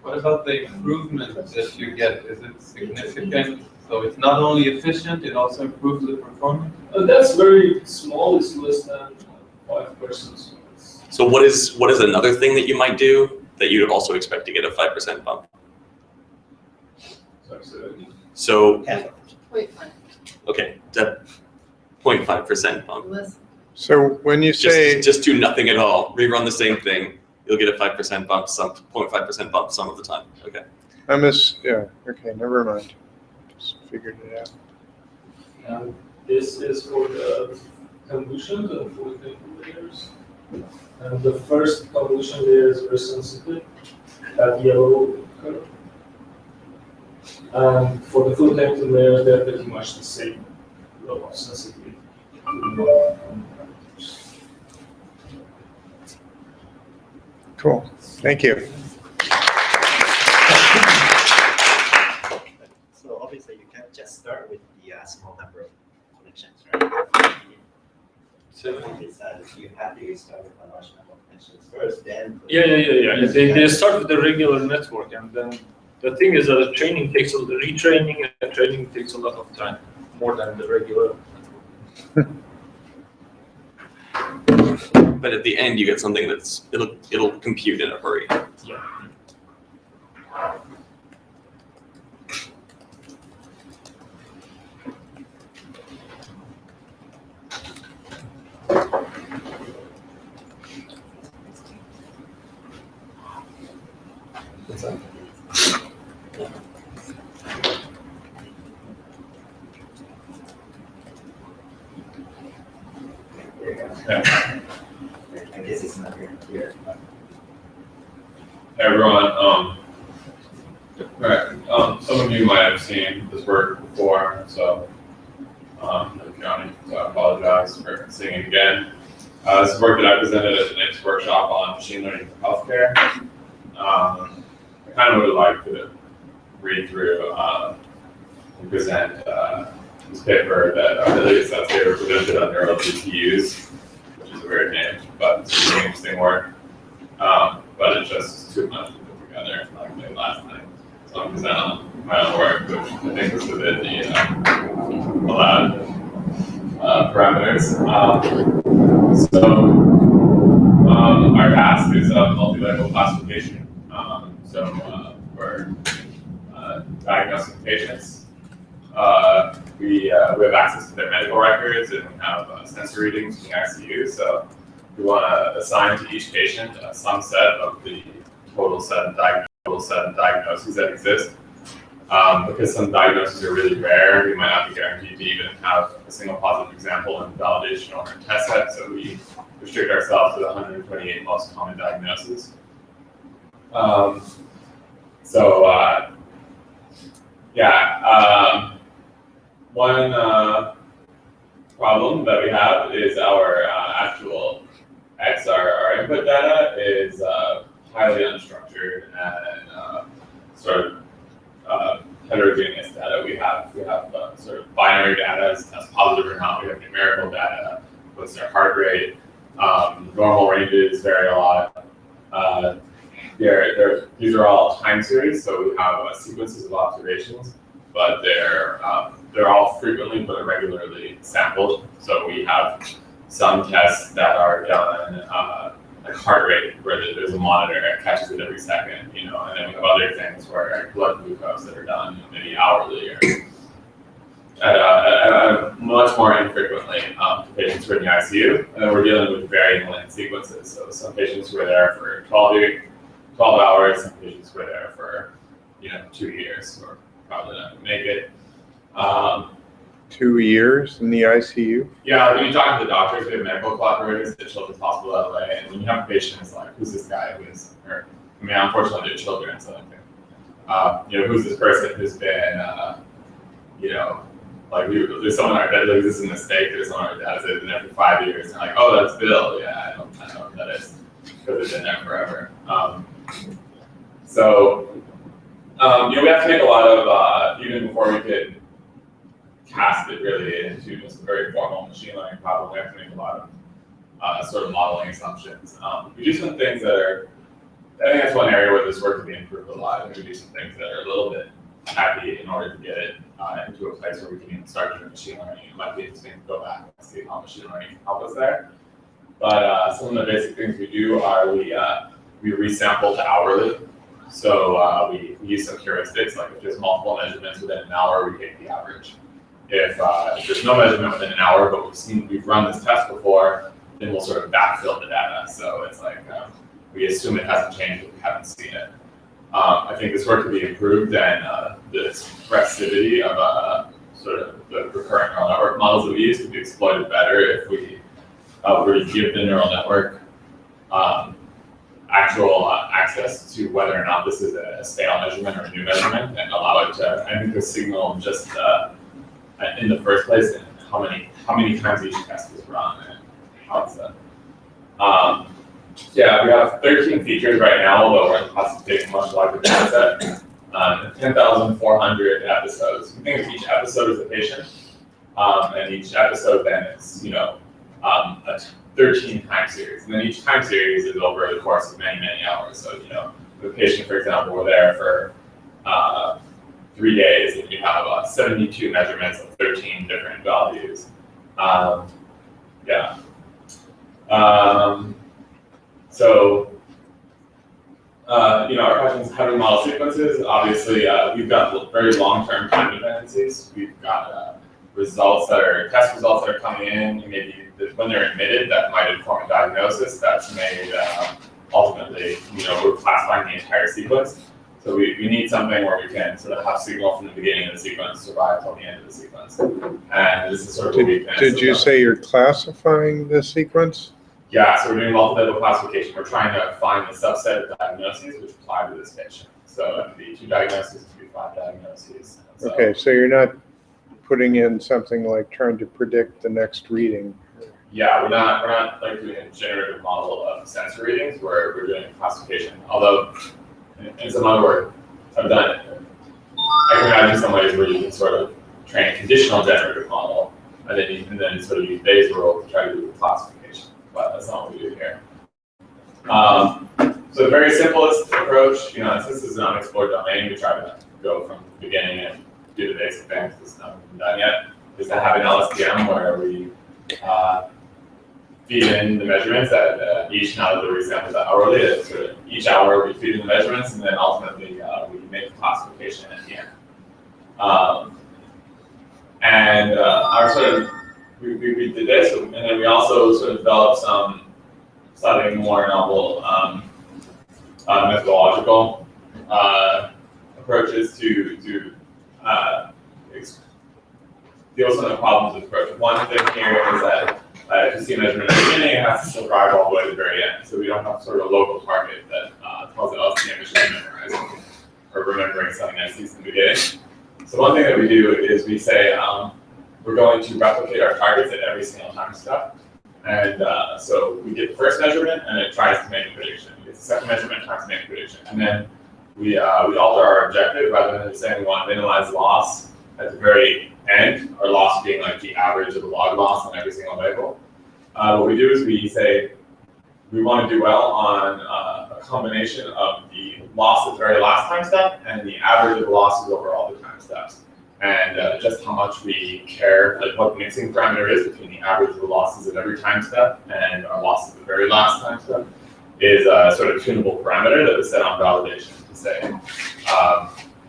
What about the improvement that you get? Is it significant? So it's not only efficient, it also improves the performance? That's very small, it's less than 5%. So what is another thing that you might do that you'd also expect to get a 5% bump? So, Wait, okay, that 0.5% bump. listen. So when you say, Just do nothing at all. Rerun the same thing. You'll get a 5% bump, 0.5% bump some of the time. Okay. yeah, okay, never mind. Just figured it out. And this is for the convolutions and for the layers. And the first convolution layer is very sensitive, that yellow curve. And for the full Hamilton layer, they're pretty much the same level of sensitivity. Cool, thank you. So obviously you can't just start with the small number of connections, right? So you have to start with a large number of connections first, then. Yeah. They start with the regular network, and then the thing is that the training takes the retraining and training takes a lot of time, more than the regular network. But at the end, you get something it'll compute in a hurry. Yeah. I guess it's not very clear. Hey everyone, some of you might have seen this work before, so I apologize for seeing it again. This is work that I presented at the NIPS workshop on machine learning for healthcare. I kind of would like to read through and present this paper that at least that's paper presented on neural GPUs, which is a weird name, but it's really interesting work. But it's just too much to put together like I did last night. So I'm presenting my own work, which I think is within the allowed parameters. Our task is multi-level classification. For diagnosing patients, we have access to their medical records and we have sensor readings from the ICU. So we want to assign to each patient some set of the total set of diagnoses that exist. Because some diagnoses are really rare, we might not be guaranteed to even have a single positive example in validation or in test set. So we restrict ourselves to the 128 most common diagnoses. One problem that we have is our actual XR input data is highly unstructured and sort of heterogeneous data. We have sort of binary data as positive or not. We have numerical data. What's their heart rate? Normal ranges vary a lot. These are all time series, so we have sequences of observations, but they're all frequently but irregularly sampled. So we have some tests that are done like heart rate, where there's a monitor that catches it every second, and then we have other things where blood glucose that are done maybe hourly or much more infrequently to patients who are in the ICU. And then we're dealing with varying length sequences. So some patients who are there for 12 hours, some patients who are there for 2 years, or probably not going to make it. 2 years in the ICU? Yeah, when you talk to the doctors, we have medical collaborators at Children's Hospital LA, and when you have patients like, who's this guy unfortunately they're children, so who's this person who's been, there's someone on our data, this is a mistake, there's someone on our data that's been there for 5 years, and oh, that's Bill, yeah, I know what that is, because it's been there forever. We have to make a lot of, even before we could cast it really into just a very formal machine learning problem, we have to make a lot of sort of modeling assumptions. We do some things that are I think that's one area where this work could be improved a lot. There could be some things that are a little bit happy in order to get it into a place where we can even start doing machine learning. It might be interesting to go back and see how machine learning can help us there. But some of the basic things we do are we resample to hourly. So we use some heuristics, like if there's multiple measurements within an hour, we take the average. If there's no measurement within an hour, but we've run this test before, then we'll sort of backfill the data. So it's like we assume it hasn't changed if we haven't seen it. I think this work could be improved, and the expressivity of sort of the recurrent neural network models that we use could be exploited better if we were to give the neural network actual access to whether or not this is a stale measurement or a new measurement, and allow it to enter the signal just in the first place, and how many times each test is run, and how it's done. Yeah, we have 13 features right now, although we're in the process of taking a much larger data set. 10,400 episodes. We think of each episode as a patient, and each episode then is, a 13 time series. And then each time series is over the course of many, many hours. So, the patient, for example, we're there for 3 days, and you have 72 measurements of 13 different values. Yeah. So, our question is, how do we model sequences? Obviously, we've got very long-term time dependencies. We've got test results that are coming in, and maybe when they're admitted, that might inform a diagnosis that's made ultimately, we're classifying the entire sequence. So we need something where we can sort of have signal from the beginning of the sequence survive till the end of the sequence. And this is sort of what we can. Did you say you're classifying the sequence? Yeah, so we're doing multi-level classification. We're trying to find the subset of diagnoses which apply to this patient. So it could be 2 diagnoses, it could be 5 diagnoses. So, Okay, so you're not putting in something like trying to predict the next reading. Yeah, we're not like doing a generative model of sensor readings. We're doing classification. Although in some other work I've done it. I can imagine some ways where you can sort of train a conditional generative model, and then sort of use Bayes' rule to try to do the classification. But that's not what we do here. So the very simplest approach, since this is an unexplored domain, we try to go from the beginning and do the basic things that's not been done yet, is to have an LSTM where we feed in the measurements at each, now that the resample is hourly, sort of each hour we feed in the measurements, and then ultimately we make the classification at the end. And our sort of, we did this, and then we also sort of developed some slightly more novel methodological approaches to deal with some of the problems with the approach. One thing here is that if you see a measurement at the beginning, it has to survive all the way to the very end. So we don't have sort of a local target that tells the LSTM it should be memorizing or remembering something that sees in the beginning. So one thing that we do is we say we're going to replicate our targets at every single time step. And so we get the first measurement, and it tries to make a prediction. We get the second measurement, tries to make a prediction. And then we alter our objective rather than saying we want to minimize loss at the very end, our loss being like the average of the log loss on every single label. What we do is we say we want to do well on a combination of the loss at the very last time step and the average of the losses over all the time steps. And just how much we care, like what the mixing parameter is between the average of the losses at every time step and our losses at the very last time step is a sort of tunable parameter that is set on validation to say.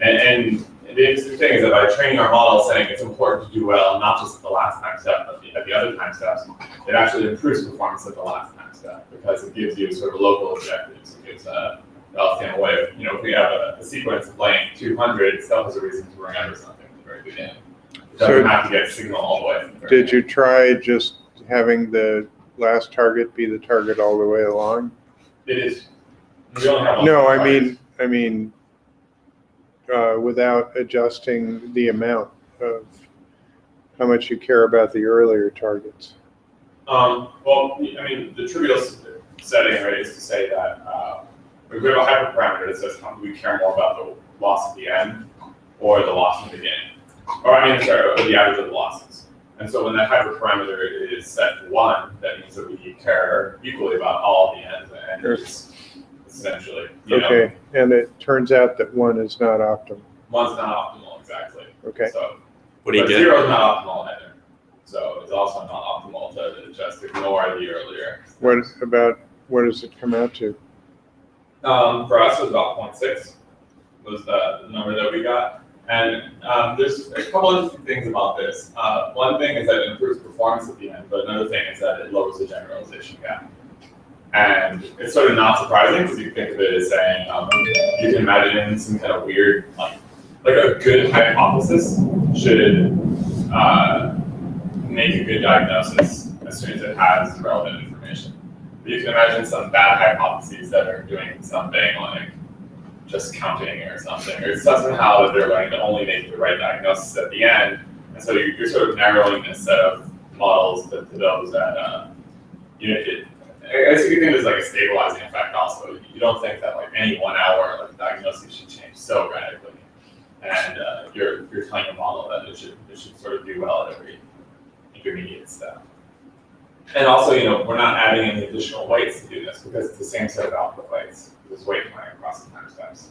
And the interesting thing is that by training our model saying it's important to do well, not just at the last time step, but at the other time steps, it actually improves performance at the last time step because it gives you sort of local objectives. It gives the LSTM way of, if we have a sequence of length 200, it still has a reason to remember something at the very beginning. It doesn't have to get signal all the way from the very Did you try just having the last target be the target all the way along? It is. We only have No, I targets. mean, without adjusting the amount of how much you care about the earlier targets. Well, the trivial setting, right, is to say that if we have a hyperparameter that says do we care more about the loss at the end or the loss in the beginning, or the average of the losses. And so when that hyperparameter is set to 1, that means that we care equally about all of the ends, and it's essentially. You know, Okay, and it turns out that one is not optimal. one's not optimal exactly. Okay. So, What do you but get? zero is not optimal either. So it's also not optimal to just ignore the earlier. What does it come out to? For us, it was about 0.6 was the number that we got. And there's a couple of interesting things about this. One thing is that it improves performance at the end, but another thing is that it lowers the generalization gap. And it's sort of not surprising because you think of it as saying, you can imagine some kind of weird, like a good hypothesis should make a good diagnosis as soon as it has relevant information. But you can imagine some bad hypotheses that are doing something like just counting or something, or somehow that they're going to only make the right diagnosis at the end. And so you're sort of narrowing this set of models to those that, you know, I guess you can think of it as like a stabilizing effect also. You don't think that like any 1 hour like diagnosis should change so radically. And you're telling a model that it should sort of do well at every intermediate step. And also, you know, we're not adding any additional weights to do this because it's the same set of output weights. There's weight coming across the time steps.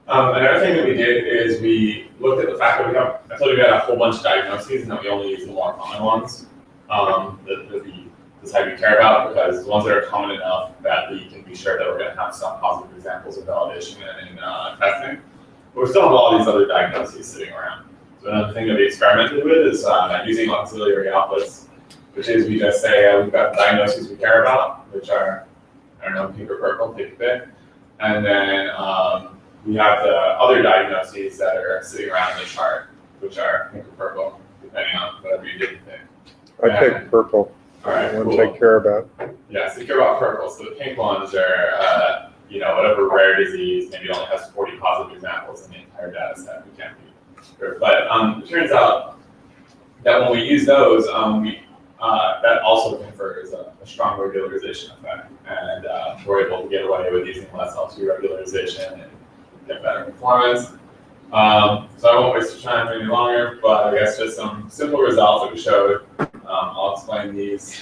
Another thing that we did is we looked at the fact that I told you we had a whole bunch of diagnoses and that we only use the more common ones that we decide we care about, because the ones that are common enough that we can be sure that we're going to have some positive examples of validation and testing. But we still have all these other diagnoses sitting around. So another thing that we experimented with is using auxiliary outputs, which is we just say we've got diagnoses we care about, which are, I don't know, pink or purple, pick a pick. And then we have the other diagnoses that are sitting around the chart, which are pink or purple, depending on whatever you did pick. I pick purple. All right, The ones cool. I care about. Yeah, so you care about purple. So the pink ones are, you know, whatever rare disease, maybe only has 40 positive examples in the entire data set. We can't be sure. But it turns out that when we use those, that also confers a strong regularization effect. And we're able to get away with using less L2 regularization and get better performance. So I won't waste your time any longer, but I guess just some simple results that we showed. I'll explain these.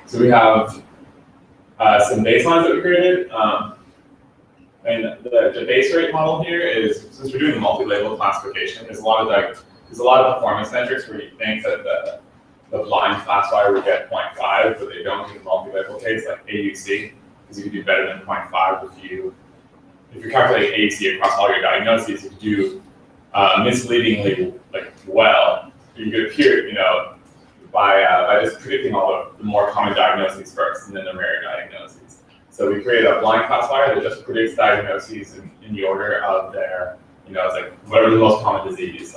So we have some baselines that we created. And the base rate model here is, since we're doing the multi-label classification, there's a lot of performance metrics where you think that the blind classifier would get 0.5, but they don't in the multi-label case, like AUC, because you could do better than 0.5 if you're calculating AUC across all your diagnoses. If you do misleadingly well, you could appear, you know, by just predicting all the more common diagnoses first, and then the rare diagnoses. So we created a blind classifier that just predicts diagnoses in the order of their, you know, it's like whatever the most common disease,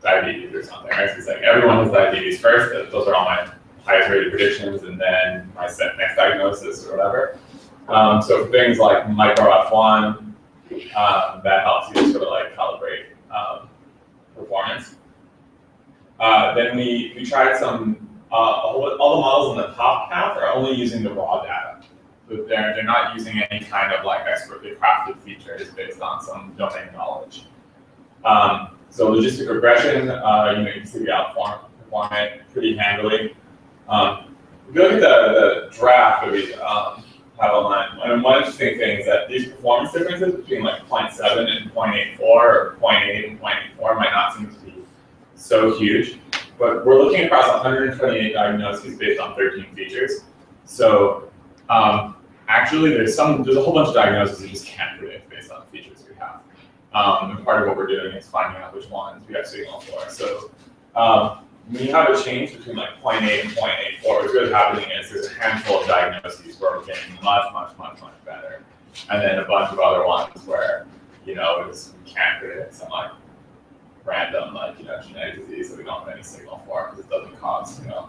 diabetes or something, right? So it's like everyone has diabetes first. Those are all my highest rated predictions, and then my next diagnosis or whatever. So for things like micro F1, that helps you sort of like calibrate performance. Then we tried some, all the models in the top half are only using the raw data. So they're not using any kind of like expertly crafted features based on some domain knowledge. So logistic regression, you know, you can see we outperform it pretty handily. If you look at the draft that we have online, and one interesting thing is that these performance differences between like 0.7 and 0.84 or 0.8 and 0.84 might not seem to be so huge, but we're looking across 128 diagnoses based on 13 features. So actually, there's a whole bunch of diagnoses you just can't predict based on the features we have. And part of what we're doing is finding out which ones we have signal for. So when you have a change between like 0.8 and 0.84, what's really happening is there's a handful of diagnoses where we're getting much better, and then a bunch of other ones where, you know, we can't predict some like random, like, you know, genetic disease that we don't have any signal for because it doesn't cause, you know,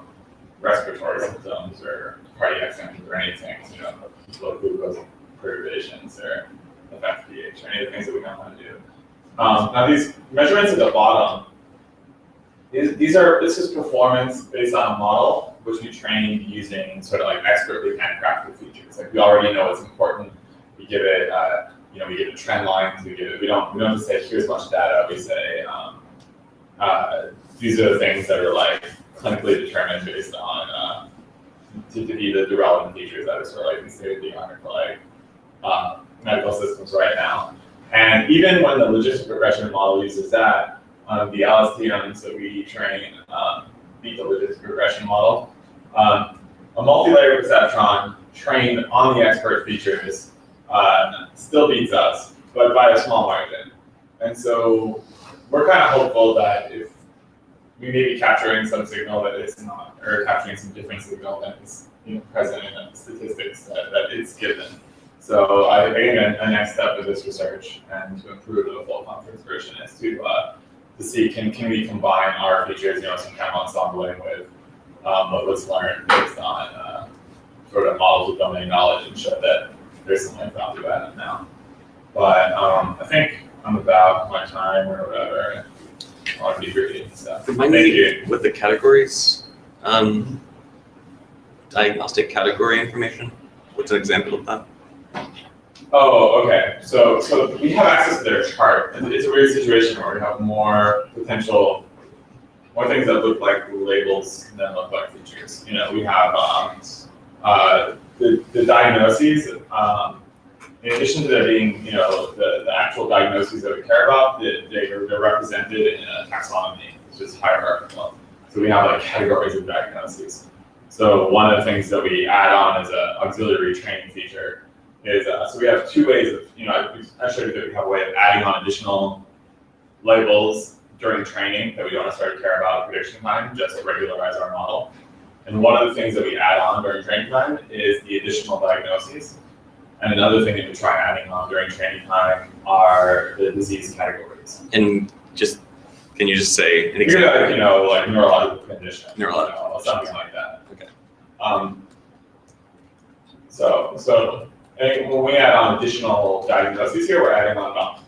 respiratory symptoms or cardiac symptoms or anything, you know, low glucose perturbations or affect pH or any of the things that we don't want to do. Now these measurements at the bottom, this is performance based on a model which we trained using sort of like expertly handcrafted features. Like we already know what's important. We give it, you know, we give it trend lines. We don't just say here's a bunch of data. We say these are the things that are like clinically determined based on to be the relevant features that are sort of like the state of the art for like medical systems right now. And even when the logistic regression model uses that, the LSTMs that we train beat the logistic regression model. A multi-layer perceptron trained on the expert features still beats us, but by a small margin. And so we're kind of hopeful that if we may be capturing some signal that it's not, or capturing some different signal that is present in the statistics that it's given. So I think a next step of this research and to improve the full conference version is to see can we combine our features, some kind of ensembling with what was learned based on sort of models of domain knowledge and show that there's some value added now. But I think I'm about my time or whatever. I want to be greedy and stuff. Remind me with the categories, diagnostic category information. What's an example of that? Oh, okay. So we have access to their chart. It's a weird situation where we have more potential, more things that look like labels than look like features. We have the diagnoses. In addition to there being, the actual diagnoses that we care about, they're represented in a taxonomy, which is hierarchical. So we have like categories of diagnoses. So one of the things that we add on as an auxiliary training feature is, so we have two ways of, I showed you that we have a way of adding on additional labels during training that we don't necessarily care about at prediction time, just to regularize our model. And one of the things that we add on during training time is the additional diagnoses. And another thing that we try adding on during training time are the disease categories. And can you just say an example? Like neurological condition. Neurological something like that. Okay. So when we add on additional diagnoses here, we're adding on about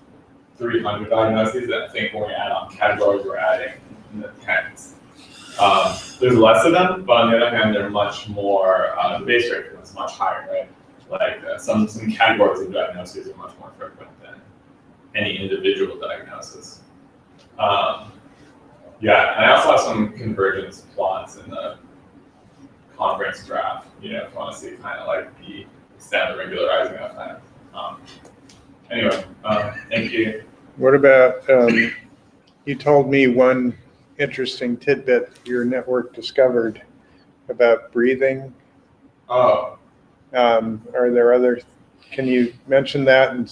300 diagnoses. And I think when we add on categories, we're adding in the tens. There's less of them, but on the other hand, they're much more, the base rate for them is much higher, right? Like some categories of diagnoses are much more frequent than any individual diagnosis. Yeah, and I also have some convergence plots in the conference draft, if you want to see kind of like the extent of regularizing of that. Anyway, thank you. What about, you told me one interesting tidbit your network discovered about breathing. Oh. Are there other, can you mention that and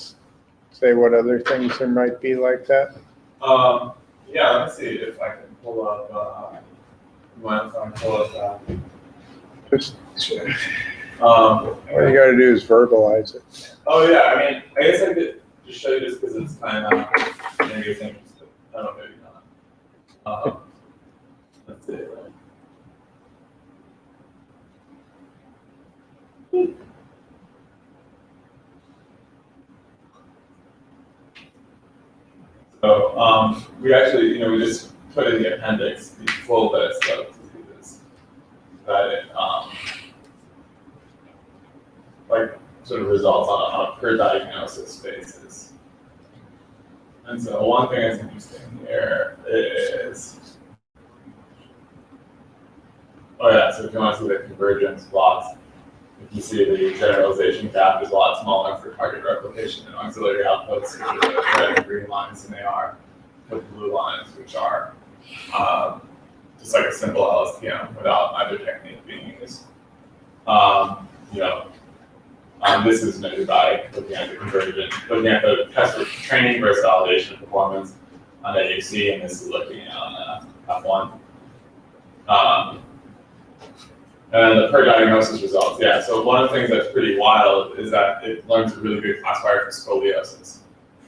say what other things there might be like that? Yeah, let me see if I can pull up, Just, all you gotta do is verbalize it. Oh yeah, I mean, I guess I could just show you this because it's kind of maybe it's interesting. I don't know, maybe not. Let's see. So we actually, we just put in the appendix the full list of diseases that it, like sort of results on a per diagnosis basis. And so one thing that's interesting here is, so if you want to see the convergence plots, if you see the generalization gap is a lot smaller for target replication and auxiliary outputs, which are the red and green lines, than they are the blue lines, which are just like a simple LSTM without either technique being used. This is measured by looking at the convergence, looking at the test for training versus validation performance on AUC, and this is looking on F1. And the per diagnosis results, yeah. So one of the things that's pretty wild is that it learns a really good classifier for scoliosis.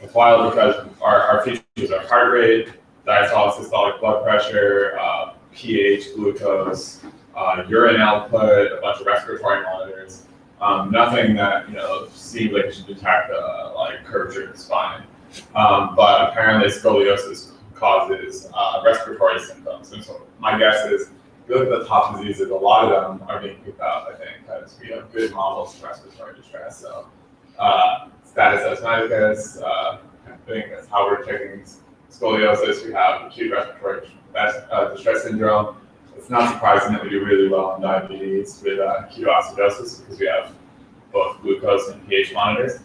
It's wild because our features are heart rate, diastolic, systolic blood pressure, pH, glucose, urine output, a bunch of respiratory monitors. Nothing that seems like it should detect like curvature of the spine. But apparently scoliosis causes respiratory symptoms. And so my guess is, if you look at the top diseases, a lot of them are being picked up, I think, because we have good models for respiratory distress. So status asthmaticus, I think that's how we're checking scoliosis. We have acute respiratory distress syndrome. it's not surprising that we do really well in diabetes with ketoacidosis because we have both glucose and pH monitors.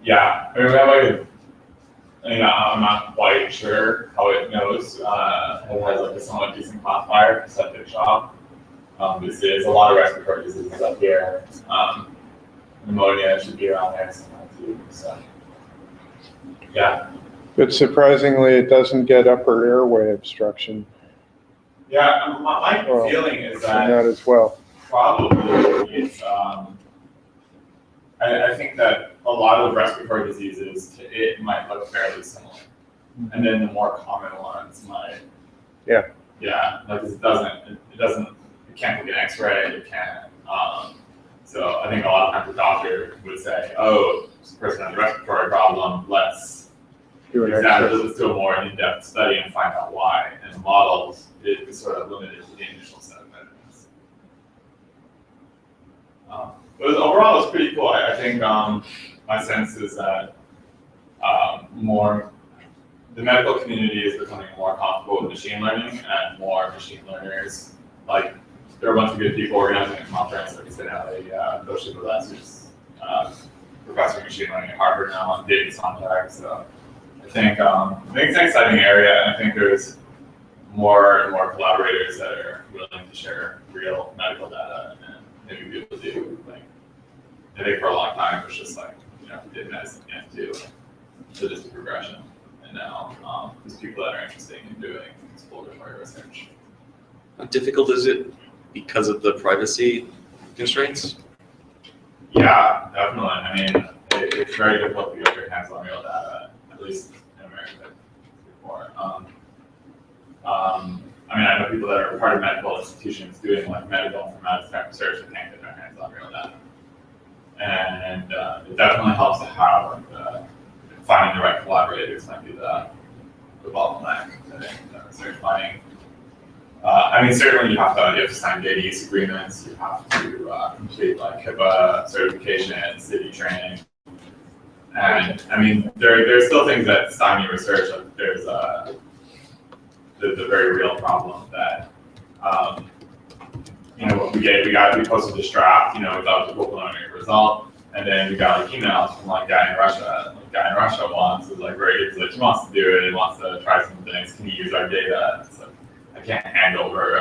Yeah, I mean, we have like I'm not quite sure how it knows. It has like a somewhat decent classifier for septic shock. There's a lot of respiratory diseases up here. Pneumonia should be around there somewhere too. So, yeah. But surprisingly, it doesn't get upper airway obstruction. Yeah, my feeling is that not as well. probably it's. I think that a lot of respiratory diseases, it might look fairly similar, and then the more common ones might. Yeah. Yeah, like it can't take an X-ray, it can't. So I think a lot of times the doctor would say, "Oh, this person has a respiratory problem. Let's do a more in-depth study and find out why." And the models, it is sort of limited to the initial set of evidence. But overall, it's pretty cool. I think my sense is that the medical community is becoming more comfortable with machine learning, and more machine learners. Like, there are a bunch of good people organizing a conference, like Finale, Doshi Gillespie's professor of machine learning at Harvard now, on data contact. So I think it's an exciting area, and I think there's more and more collaborators that are willing to share real medical data and maybe be able to do, like, I think for a long time it was just like, if you did medicine, you have to do statistic regression. And now there's people that are interested in doing exploratory research. How difficult is it because of the privacy constraints? Yeah, definitely. I mean, it's very difficult to get your hands on real data, at least in America before. I mean, I know people that are part of medical institutions doing like medical informatics type research that can't get their hands on real data. And it definitely helps to have finding the right collaborators might be the bottleneck in research finding. I mean, certainly you have to sign data use agreements. You have to complete like HIPAA certification, city training, and I mean, there's still things that stymie research. Like there's the very real problem that we posted this draft. We thought it was a preliminary result, and then we got like emails from like guy in Russia. The guy in Russia he wants to do it. He wants to try some things. Can you use our data? It's like, I can't hand over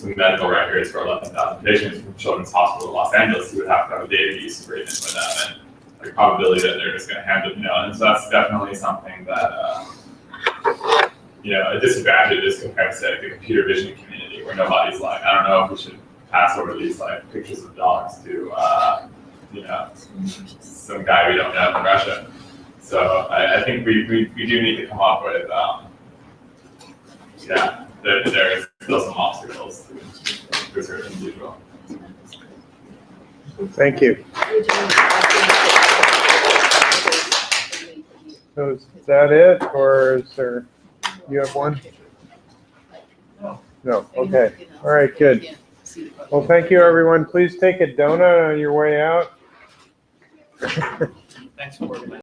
medical records for 11,000 patients from Children's Hospital of Los Angeles. You would have to have a data use agreement with them, and the probability that they're just going to hand it, and so that's definitely something that a disadvantage is compared to like, the computer vision community, where nobody's like, I don't know if we should pass over these like pictures of dogs to some guy we don't know in Russia. So I think we do need to come up with there's still some obstacles to research in digital. Thank you. So is that it, or is there, you have one? No, okay. All right, good. Well, thank you, everyone. Please take a donut on your way out. Thanks for working.